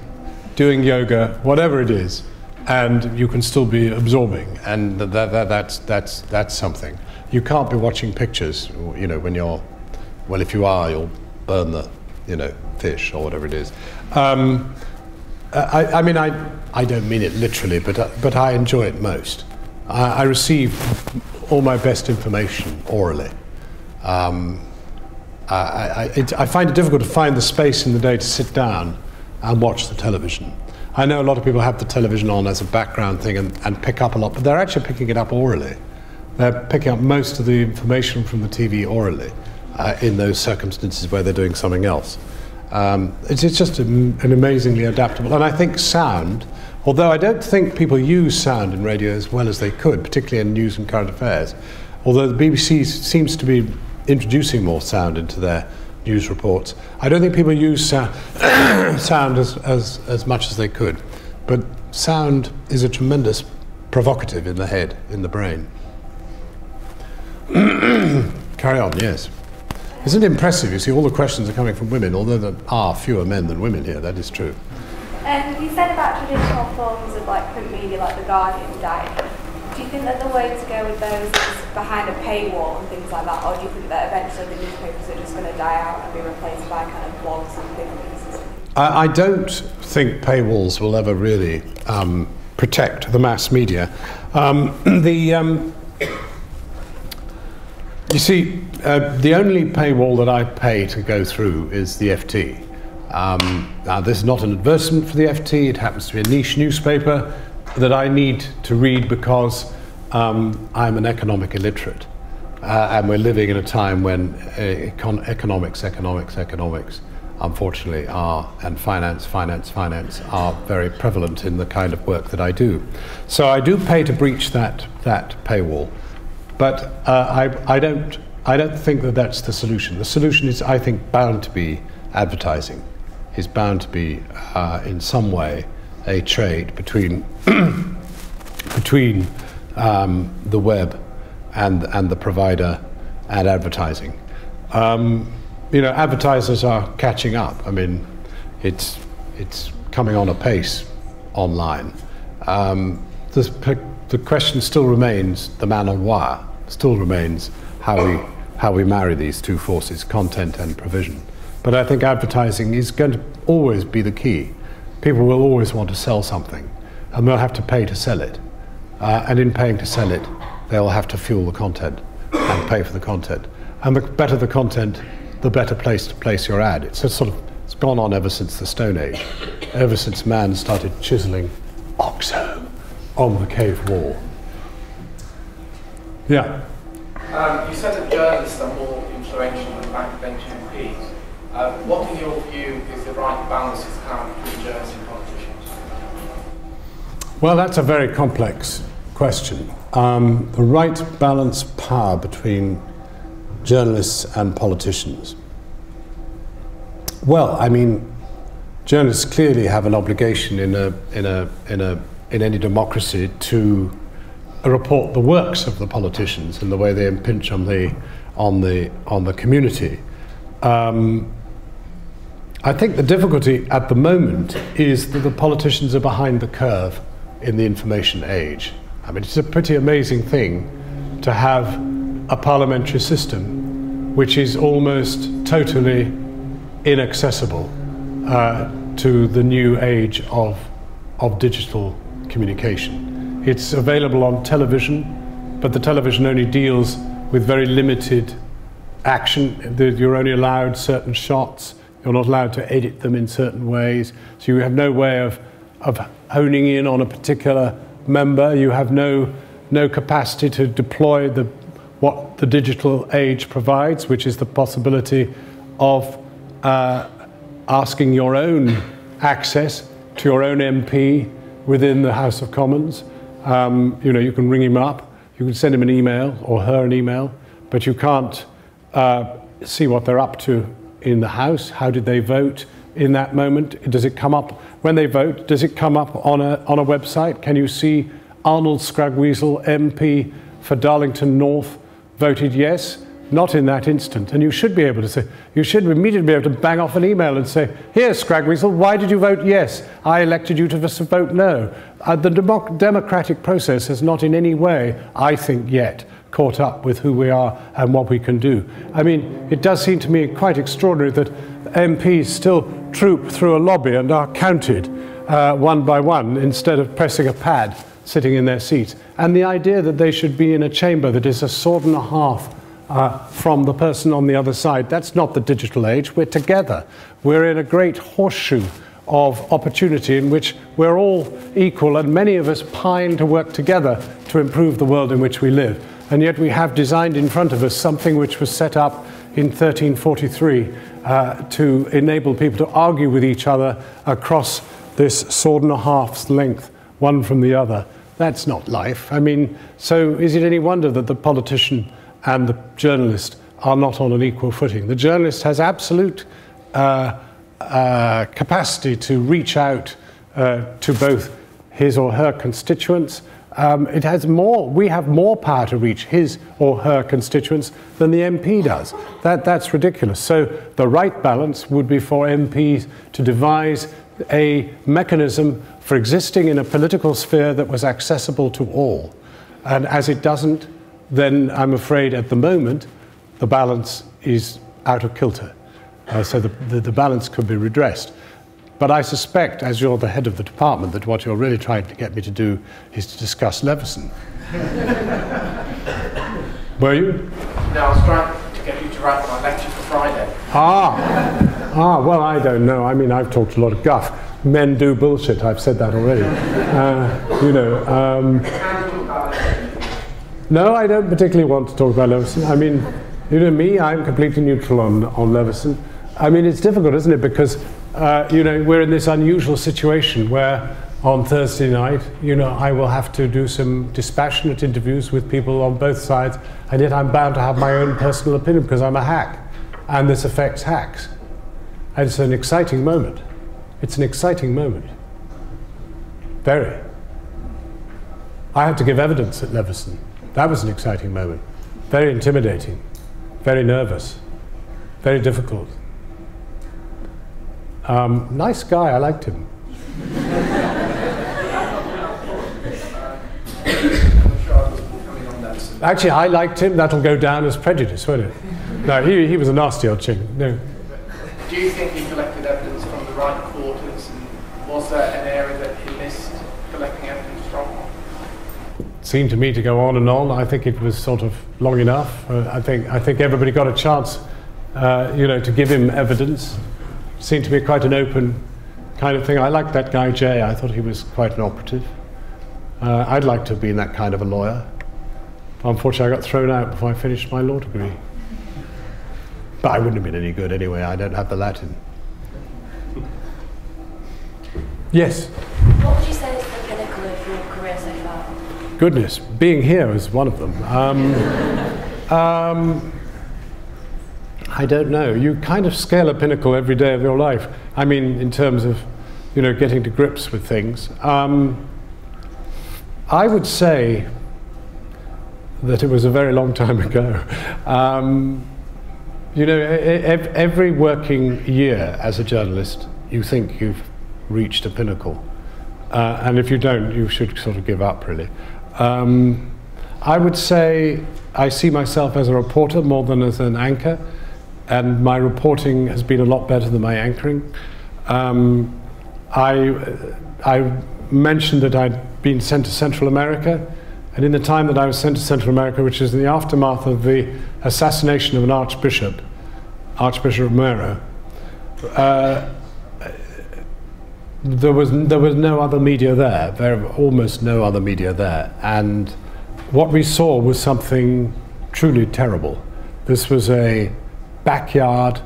doing yoga, whatever it is, and you can still be absorbing, and that's something. You can't be watching pictures, you know, when you're, well, if you are, you'll burn the, you know, fish or whatever it is. I mean, I don't mean it literally, but I enjoy it most. I receive all my best information orally. I find it difficult to find the space in the day to sit down and watch the television. I know a lot of people have the television on as a background thing and pick up a lot, but they're actually picking it up orally. They're picking up most of the information from the TV orally in those circumstances where they're doing something else. It's just an amazingly adaptable, and I think sound, although I don't think people use sound in radio as well as they could, particularly in news and current affairs, although the BBC seems to be introducing more sound into their news reports, I don't think people use sound as much as they could. But sound is a tremendous provocative in the head, in the brain. Carry on, yes. Isn't it impressive? You see, all the questions are coming from women, although there are fewer men than women here, that is true. You said about traditional forms of like print media, like The Guardian, dying. Do you think that the way to go with those is behind a paywall and things like that, or do you think that eventually the newspapers are just going to die out and be replaced by kind of blogs and big pieces? I don't think paywalls will ever really protect the mass media. You see, the only paywall that I pay to go through is the FT. Now, this is not an advertisement for the FT. It happens to be a niche newspaper that I need to read because I'm an economic illiterate. And we're living in a time when economics, unfortunately, and finance are very prevalent in the kind of work that I do. So I do pay to breach that paywall. But I don't think that that's the solution. The solution is, I think, bound to be advertising. Is bound to be, in some way, a trade between the web and the provider and advertising. You know, advertisers are catching up. I mean, it's coming on apace online. The question still remains, the man on wire still remains how we marry these two forces, content and provision. But I think advertising is going to always be the key. People will always want to sell something, and they'll have to pay to sell it. And in paying to sell it, they'll have to fuel the content and pay for the content. And the better the content, the better place to place your ad. It's gone on ever since the Stone Age, ever since man started chiseling OXO on the cave wall. Yeah. You said that journalists are more influential than backbench MPs. What, in your view, is the right balance of power between journalists and politicians? Well, that's a very complex question. The right balance power between journalists and politicians. Well, I mean, journalists clearly have an obligation in any democracy to report the works of the politicians and the way they impinge on the community. I think the difficulty at the moment is that the politicians are behind the curve in the information age. I mean, it's a pretty amazing thing to have a parliamentary system which is almost totally inaccessible to the new age of digital communication. It's available on television, but the television only deals with very limited action. You're only allowed certain shots. You're not allowed to edit them in certain ways. So you have no way of honing in on a particular member. You have no capacity to deploy what the digital age provides, which is the possibility of asking your own access to your own MP within the House of Commons. You know, you can ring him up, you can send him an email or her an email, but you can't see what they're up to in the House. How did they vote in that moment? Does it come up when they vote? Does it come up on a website? Can you see Arnold Scragweasel, MP for Darlington North, voted yes? Not in that instant. And you should be able to say, you should immediately be able to bang off an email and say, here, Scragweasel, why did you vote yes? I elected you to vote no. The democratic process has not in any way, I think, yet caught up with who we are and what we can do. I mean, it does seem to me quite extraordinary that MPs still troop through a lobby and are counted one by one instead of pressing a pad sitting in their seats. And the idea that they should be in a chamber that is a sword and a half from the person on the other side, that's not the digital age. We're together. We're in a great horseshoe of opportunity in which we're all equal, and many of us pine to work together to improve the world in which we live. And yet we have designed in front of us something which was set up in 1343 to enable people to argue with each other across this sword and a half's length, one from the other. That's not life. I mean, so is it any wonder that the politician and the journalist are not on an equal footing? The journalist has absolute capacity to reach out to both his or her constituents. We have more power to reach his or her constituents than the MP does. That's ridiculous. So the right balance would be for MPs to devise a mechanism for existing in a political sphere that was accessible to all. And as it doesn't, then I'm afraid at the moment the balance is out of kilter. So the balance could be redressed. But I suspect, as you're the head of the department, that what you're really trying to get me to do is to discuss Leveson. Were you? No, I was trying to get you to write my lecture for Friday. Well, I don't know. I mean, I've talked a lot of guff. Men do bullshit. I've said that already. No, I don't particularly want to talk about Leveson. I mean, you know me, I'm completely neutral on Leveson. I mean, it's difficult, isn't it? Because we're in this unusual situation where on Thursday night, I will have to do some dispassionate interviews with people on both sides, and yet I'm bound to have my own personal opinion because I'm a hack, and this affects hacks. And it's an exciting moment. It's an exciting moment. Very. I had to give evidence at Leveson. That was an exciting moment. Very intimidating. Very nervous. Very difficult. Nice guy, I liked him. Actually, I liked him. That'll go down as prejudice, won't it? No, he was a nasty old chick. No. Do you think he collected evidence from the right quarters? And was there an area that he missed collecting evidence from? It seemed to me to go on and on. I think it was sort of long enough. I think everybody got a chance, to give him evidence. Seemed to be quite an open kind of thing. I liked that guy Jay. I thought he was quite an operative. I'd like to have been that kind of a lawyer. Unfortunately, I got thrown out before I finished my law degree. But I wouldn't have been any good anyway. I don't have the Latin. Yes? What would you say is the pinnacle of your career so far? Goodness, being here is one of them. I don't know. You kind of scale a pinnacle every day of your life. I mean, in terms of, you know, getting to grips with things. I would say that it was a very long time ago. You know, every working year as a journalist, you think you've reached a pinnacle. And if you don't, you should sort of give up, really. I would say I see myself as a reporter more than as an anchor, and my reporting has been a lot better than my anchoring. I mentioned that I'd been sent to Central America, and in the time that I was sent to Central America, which is in the aftermath of the assassination of an archbishop, Archbishop Romero, there was no other media there, almost no other media there, and what we saw was something truly terrible. This was a backyard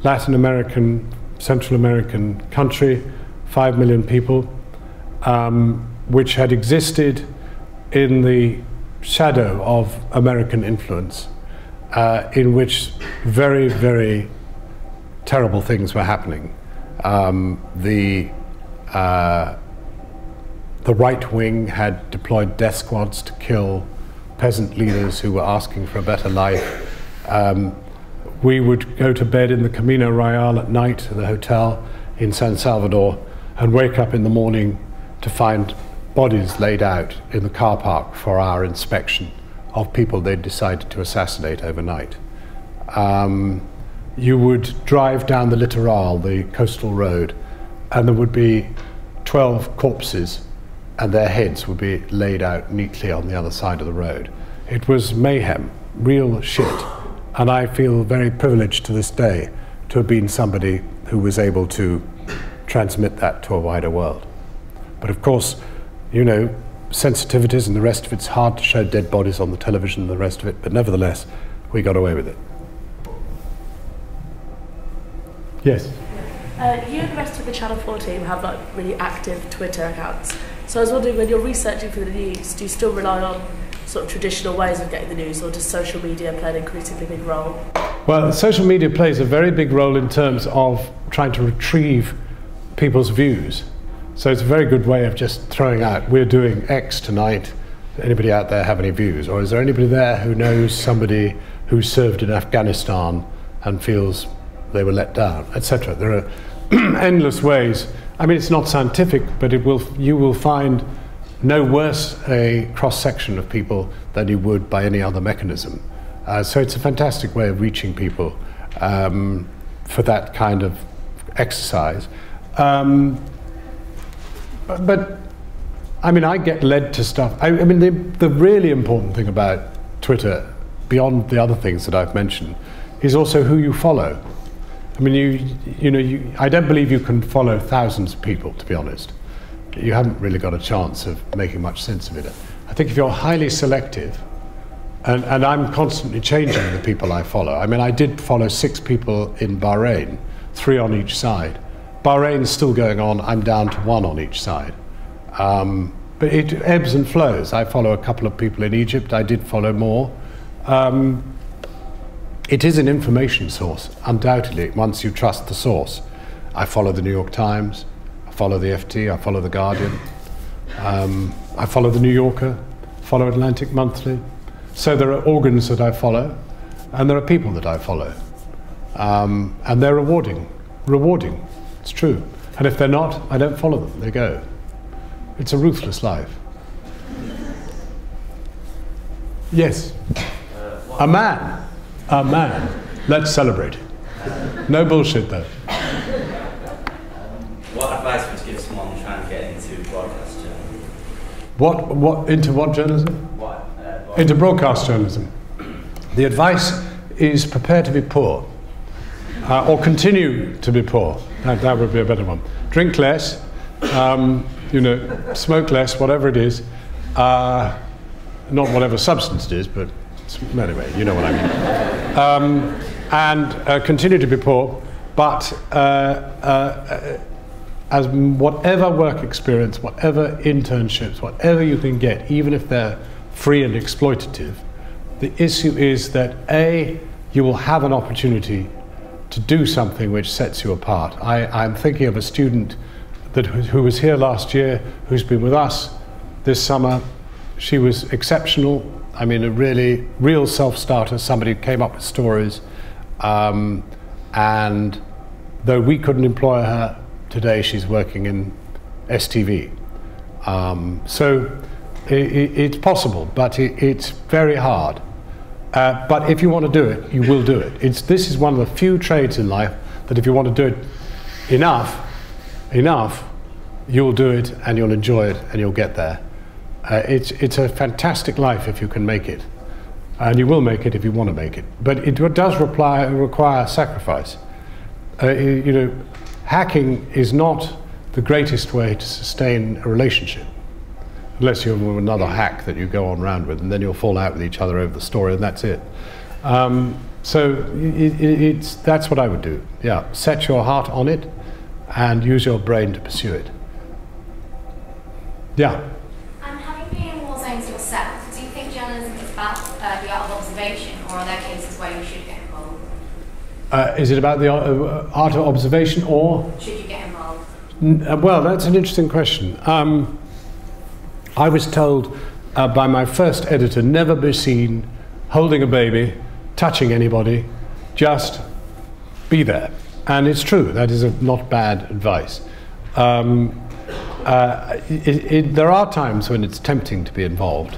Latin American, Central American country, 5 million people, which had existed in the shadow of American influence, in which very, very terrible things were happening. The right wing had deployed death squads to kill peasant leaders who were asking for a better life. We would go to bed in the Camino Real at night at the hotel in San Salvador and wake up in the morning to find bodies laid out in the car park for our inspection of people they'd decided to assassinate overnight. You would drive down the Litoral, the coastal road, and there would be 12 corpses and their heads would be laid out neatly on the other side of the road. It was mayhem, real shit. And I feel very privileged to this day to have been somebody who was able to transmit that to a wider world. But of course, you know, sensitivities and the rest of it's hard to show dead bodies on the television and the rest of it, but nevertheless, we got away with it. Yes? You and the rest of the Channel 4 team have like really active Twitter accounts. So I was wondering, when you're researching for the news, do you still rely on sort of traditional ways of getting the news, or does social media play an increasingly big role? Well, social media plays a very big role in terms of trying to retrieve people's views. So it's a very good way of just throwing out, we're doing X tonight, anybody out there have any views? Or is there anybody there who knows somebody who served in Afghanistan and feels they were let down, etc. There are endless ways. I mean, it's not scientific, but you will find no worse a cross-section of people than you would by any other mechanism. So it's a fantastic way of reaching people for that kind of exercise. But I mean, I get led to stuff. I mean, the really important thing about Twitter, beyond the other things that I've mentioned, is also who you follow. I mean, I don't believe you can follow thousands of people, to be honest. You haven't really got a chance of making much sense of it. I think if you're highly selective, and I'm constantly changing the people I follow. I mean, I did follow 6 people in Bahrain, 3 on each side. Bahrain's still going on, I'm down to 1 on each side. But it ebbs and flows. I follow a couple of people in Egypt, I did follow more. It is an information source, undoubtedly, once you trust the source. I follow the New York Times, I follow the FT, I follow the Guardian, I follow the New Yorker, follow Atlantic Monthly. So there are organs that I follow, and there are people that I follow. And they're rewarding, it's true. And if they're not, I don't follow them, they go. It's a ruthless life. Yes, a man. Let's celebrate. No bullshit though. What advice would you give someone trying to get into broadcast journalism? Into what journalism? Into broadcast journalism. The advice is prepare to be poor, or continue to be poor. That would be a better one. Drink less, smoke less, whatever it is. Not whatever substance it is, but anyway, you know what I mean. And continue to be poor, but as whatever work experience, whatever internships, whatever you can get, even if they're free and exploitative, the issue is that A, you will have an opportunity to do something which sets you apart. I'm thinking of a student who was here last year, who's been with us this summer. She was exceptional. I mean, a really real self-starter, somebody who came up with stories. And though we couldn't employ her, today she's working in STV. So it's possible, but it's very hard. But if you want to do it, you will do it. This is one of the few trades in life that if you want to do it enough, you'll do it and you'll enjoy it and you'll get there. It's a fantastic life if you can make it. And you will make it if you want to make it. But it does require sacrifice. You know, hacking is not the greatest way to sustain a relationship. Unless you're with another hack that you go on round with, and then you'll fall out with each other over the story, and that's it. So that's what I would do. Yeah, set your heart on it, and use your brain to pursue it. Yeah. Having been in war zones yourself, do you think journalism is about the art of observation, or are there cases where you should get involved? Is it about the art of observation, or? Should you get involved? Well, that's an interesting question. I was told by my first editor, never be seen holding a baby, touching anybody, just be there. And it's true, that is not bad advice. There are times when it's tempting to be involved,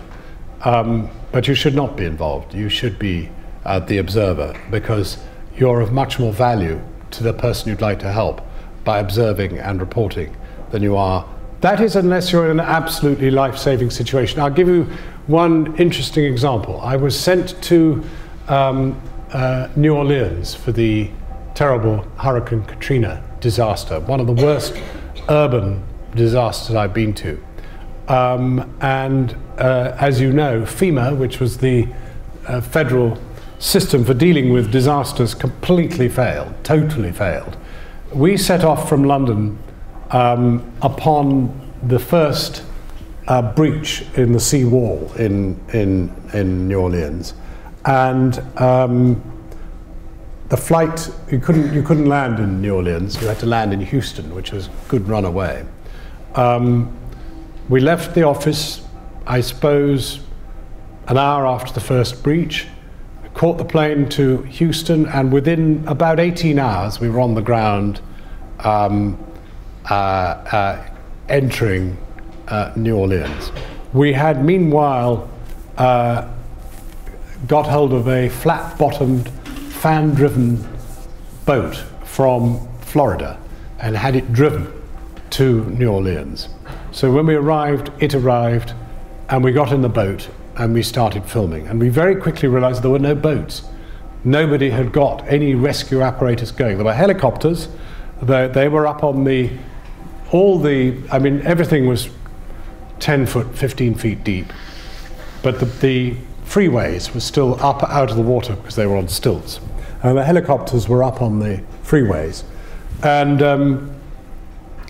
but you should not be involved. You should be the observer, because you're of much more value to the person you'd like to help by observing and reporting than you are. That is, unless you're in an absolutely life-saving situation. I'll give you one interesting example. I was sent to New Orleans for the terrible Hurricane Katrina disaster, one of the worst urban disasters I've been to. As you know, FEMA, which was the federal system for dealing with disasters, completely failed, totally failed. We set off from London upon the first breach in the sea wall in New Orleans, and the flight, you couldn't land in New Orleans. You had to land in Houston, which was a good run away. We left the office, I suppose, an hour after the first breach. Caught the plane to Houston, and within about 18 hours we were on the ground entering New Orleans. We had meanwhile got hold of a flat-bottomed, fan-driven boat from Florida and had it driven to New Orleans. So when we arrived, it arrived, and we got in the boat and we started filming. And we very quickly realized there were no boats. Nobody had got any rescue apparatus going. There were helicopters. They were up on I mean, everything was 10 foot, 15 feet deep. But the freeways were still up out of the water because they were on stilts. And the helicopters were up on the freeways. And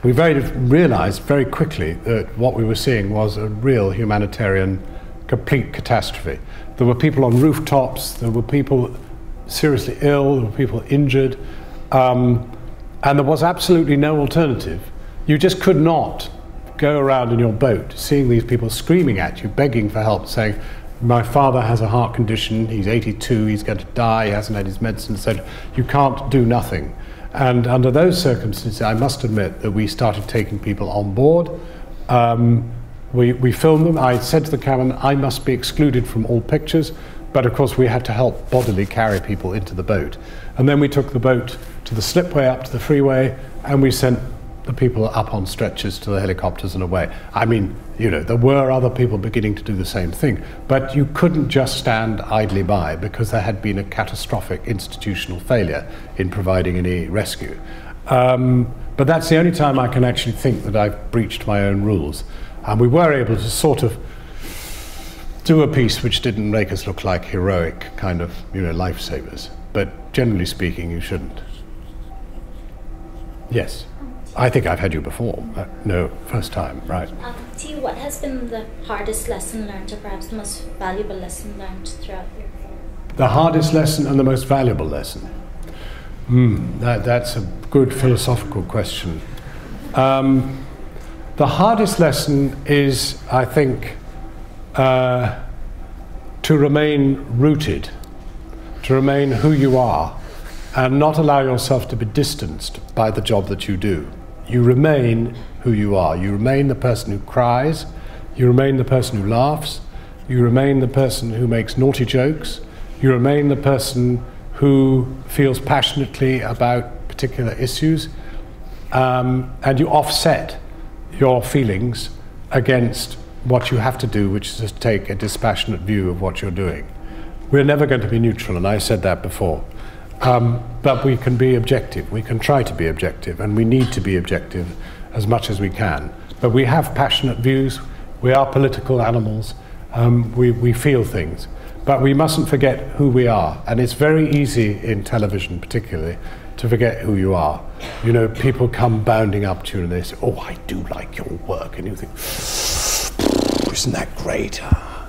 we realized very quickly that what we were seeing was a real humanitarian complete catastrophe. There were people on rooftops, there were people seriously ill, there were people injured, and there was absolutely no alternative. You just could not go around in your boat seeing these people screaming at you, begging for help, saying, my father has a heart condition, he's 82, he's going to die, he hasn't had his medicine, so you can't do nothing. And under those circumstances, I must admit that we started taking people on board. We filmed them. I said to the cameraman, I must be excluded from all pictures, but of course we had to help bodily carry people into the boat. And then we took the boat to the slipway up to the freeway, and we sent the people up on stretchers to the helicopters and away. I mean, you know, there were other people beginning to do the same thing, but you couldn't just stand idly by because there had been a catastrophic institutional failure in providing any rescue. But that's the only time I can actually think that I've breached my own rules. And we were able to sort of do a piece which didn't make us look like heroic kind of, you know, lifesavers. But generally speaking, you shouldn't. Yes? Do I think I've had you before. No, first time, right. To you, what has been the hardest lesson learned, or perhaps the most valuable lesson learned throughout your career? The hardest lesson and the most valuable lesson? That's a good philosophical question. The hardest lesson is, I think, to remain rooted, to remain who you are, and not allow yourself to be distanced by the job that you do. You remain who you are. You remain the person who cries, you remain the person who laughs, you remain the person who makes naughty jokes, you remain the person who feels passionately about particular issues, and you offset your feelings against what you have to do, which is to take a dispassionate view of what you're doing. We're never going to be neutral, and I said that before. But we can be objective. We can try to be objective, and we need to be objective as much as we can. But we have passionate views. We are political animals. We feel things. But we mustn't forget who we are. And it's very easy in television, particularly, to forget who you are. You know, people come bounding up to you and they say, "Oh, I do like your work," and you think, "Isn't that great?"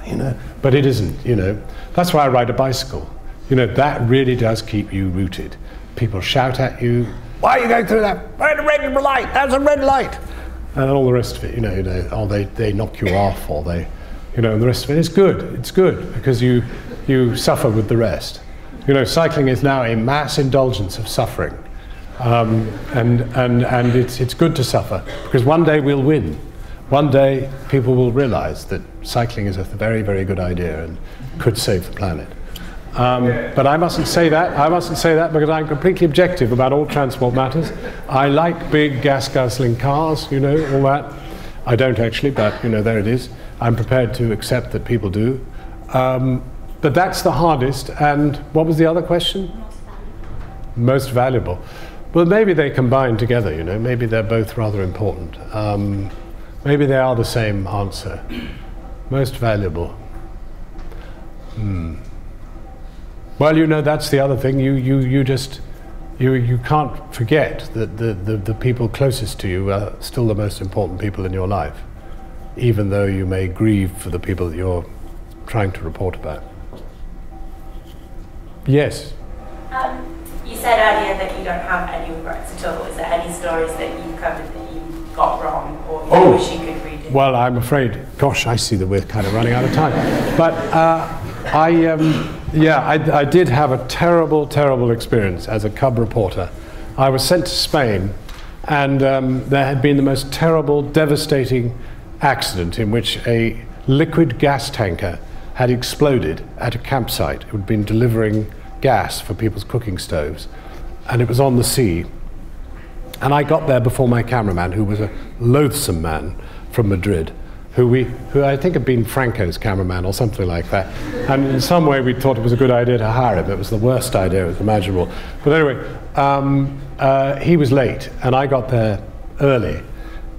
You know, but it isn't. You know, that's why I ride a bicycle. You know, that really does keep you rooted. People shout at you, "Why are you going through that? Where's the red light? That's a red light," and all the rest of it. You know, or they knock you off, or they, you know, and the rest of it. It's good. It's good because you suffer with the rest. You know, cycling is now a mass indulgence of suffering, and it's good to suffer because one day we'll win. One day people will realise that cycling is a very, very good idea and could save the planet. But I mustn't say that. I mustn't say that because I'm completely objective about all transport matters. I like big gas-guzzling cars, you know, all that. I don't actually, but, you know, there it is. I'm prepared to accept that people do. But that's the hardest. And what was the other question? Most valuable. Well, maybe they combine together, you know. Maybe they're both rather important. Maybe they are the same answer. Most valuable. Well, you know, that's the other thing. You can't forget that the people closest to you are still the most important people in your life, even though you may grieve for the people that you're trying to report about. Yes? You said earlier that you don't have any regrets at all. Is there any stories that you covered that you got wrong or you wish you could redo? Well, I'm afraid, gosh, I see that we're kind of running out of time. But I did have a terrible, terrible experience as a cub reporter. I was sent to Spain, and there had been the most terrible, devastating accident in which a liquid gas tanker had exploded at a campsite. It had been delivering gas for people's cooking stoves, and it was on the sea. And I got there before my cameraman, who was a loathsome man from Madrid, who I think had been Franco's cameraman or something like that. And in some way we thought it was a good idea to hire him. It was the worst idea imaginable. But anyway, he was late, and I got there early.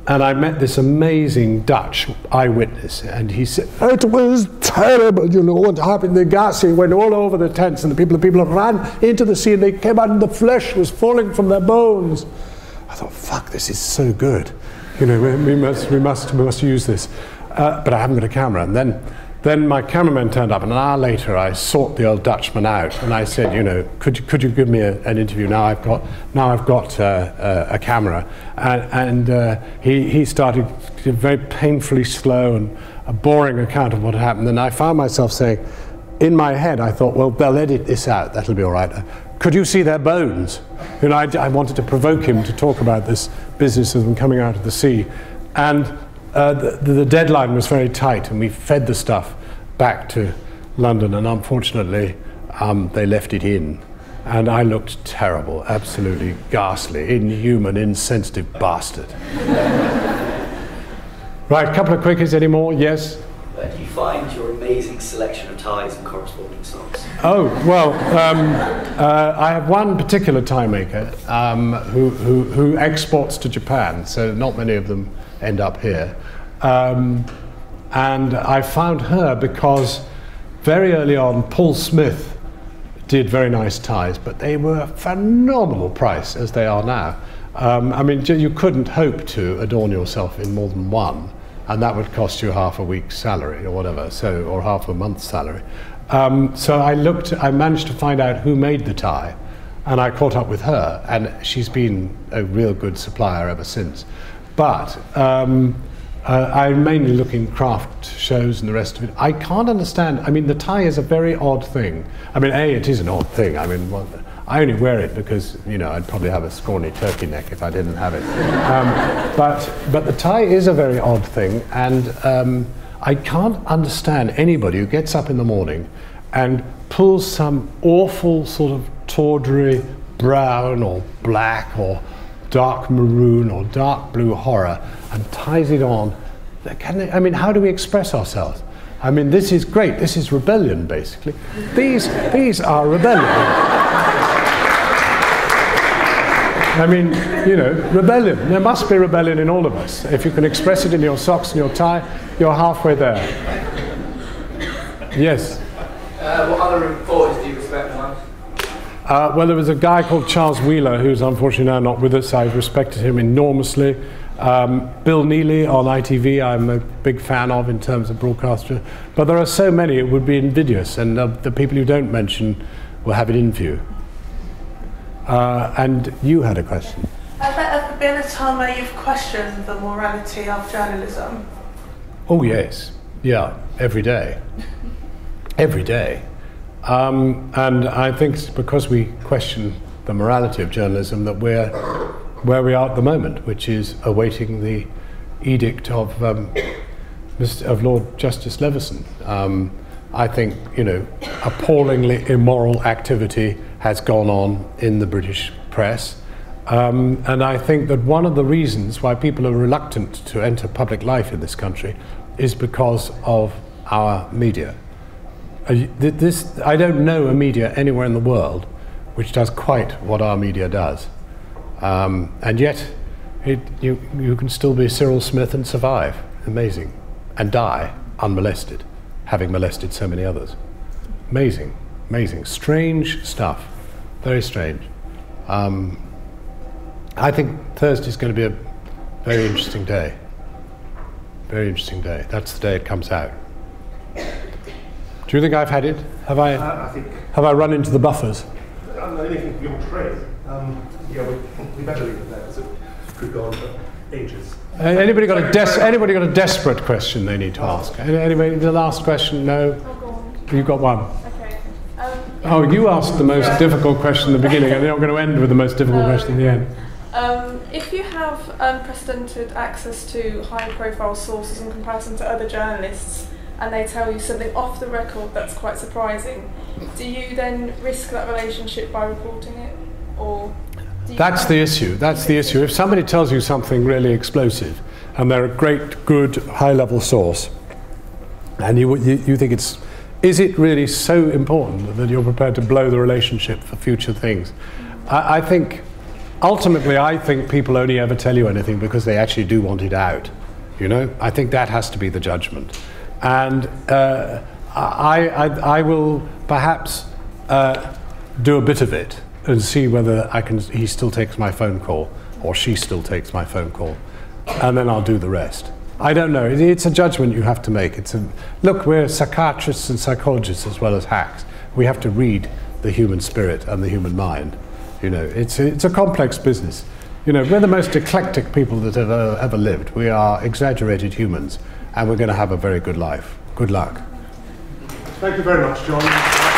And I met this amazing Dutch eyewitness, and he said, "It was terrible, you know, what happened. The gas went all over the tents, and the people ran into the sea, and they came out, and the flesh was falling from their bones." I thought, fuck, this is so good. You know, we must use this. But I haven't got a camera. And then my cameraman turned up, and an hour later I sought the old Dutchman out, and I said, you know, could you give me an interview? Now I've got a camera. And he started very painfully slow and a boring account of what happened. And I found myself saying, in my head, I thought, well, they'll edit this out. That'll be all right. Could you see their bones? You know, I wanted to provoke him to talk about this business of them coming out of the sea. And the deadline was very tight, and we fed the stuff back to London, and unfortunately they left it in, and I looked terrible, absolutely ghastly, inhuman, insensitive bastard. Right, a couple of quickies, any more? Yes? Where do you find your amazing selection of ties and corresponding socks? Oh, well, I have one particular tie maker who exports to Japan, so not many of them end up here. And I found her because very early on Paul Smith did very nice ties, but they were a phenomenal price, as they are now. I mean, you couldn't hope to adorn yourself in more than one, and that would cost you half a week's salary or whatever, so, or half a month's salary. So I managed to find out who made the tie, and I caught up with her, and she's been a real good supplier ever since. But I mainly look in craft shows and the rest of it. I can't understand. I mean, the tie is a very odd thing. I mean, it is an odd thing. I mean, I only wear it because, you know, I'd probably have a scrawny turkey neck if I didn't have it. But the tie is a very odd thing, and I can't understand anybody who gets up in the morning and pulls some awful sort of tawdry brown or black or dark maroon or dark blue horror and ties it on. I mean, how do we express ourselves? I mean, this is great. This is rebellion, basically. These are rebellion. I mean, you know, rebellion. There must be rebellion in all of us. If you can express it in your socks and your tie, you're halfway there. Yes? What other reporters do you respect most? Well, there was a guy called Charles Wheeler, who's unfortunately now not with us. I've respected him enormously. Bill Neely on ITV, I'm a big fan of in terms of broadcaster. But there are so many, it would be invidious, and the people you don't mention will have it in view. And you had a question. Has there ever been a time where you've questioned the morality of journalism? Oh, yes. Yeah, every day. Every day. And I think it's because we question the morality of journalism that we're where we are at the moment, which is awaiting the edict of Lord Justice Leveson. I think, you know, appallingly immoral activity has gone on in the British press. And I think that one of the reasons why people are reluctant to enter public life in this country is because of our media. I don't know a media anywhere in the world which does quite what our media does. And yet, you can still be Cyril Smith and survive. Amazing. And die unmolested, having molested so many others. Amazing. Amazing. Strange stuff. Very strange. I think Thursday's going to be a very interesting day. Very interesting day. That's the day it comes out. Do you think I've had it? Have I run into the buffers? Anything for your trade. Yeah, we better leave it there because it could go on for ages. Anybody got a desperate question they need to ask? Anybody, the last question? No? You've got one. Okay. Oh, you asked the most difficult question in the beginning, and you're not going to end with the most difficult question in the end. If you have unprecedented access to high-profile sources in comparison to other journalists, and they tell you something off the record that's quite surprising, do you then risk that relationship by reporting it, or? That's the issue. That's the issue. If somebody tells you something really explosive, and they're a great, good, high-level source, and you think is it really so important that you're prepared to blow the relationship for future things? I think, ultimately, people only ever tell you anything because they actually do want it out. You know, I think that has to be the judgment. And I will perhaps do a bit of it and see whether he still takes my phone call or she still takes my phone call, and then I'll do the rest. I don't know. It's a judgment you have to make. Look, we're psychiatrists and psychologists as well as hacks. We have to read the human spirit and the human mind. You know, it's a complex business. You know, we're the most eclectic people that have ever lived. We are exaggerated humans, and we're going to have a very good life. Good luck. Thank you very much, John.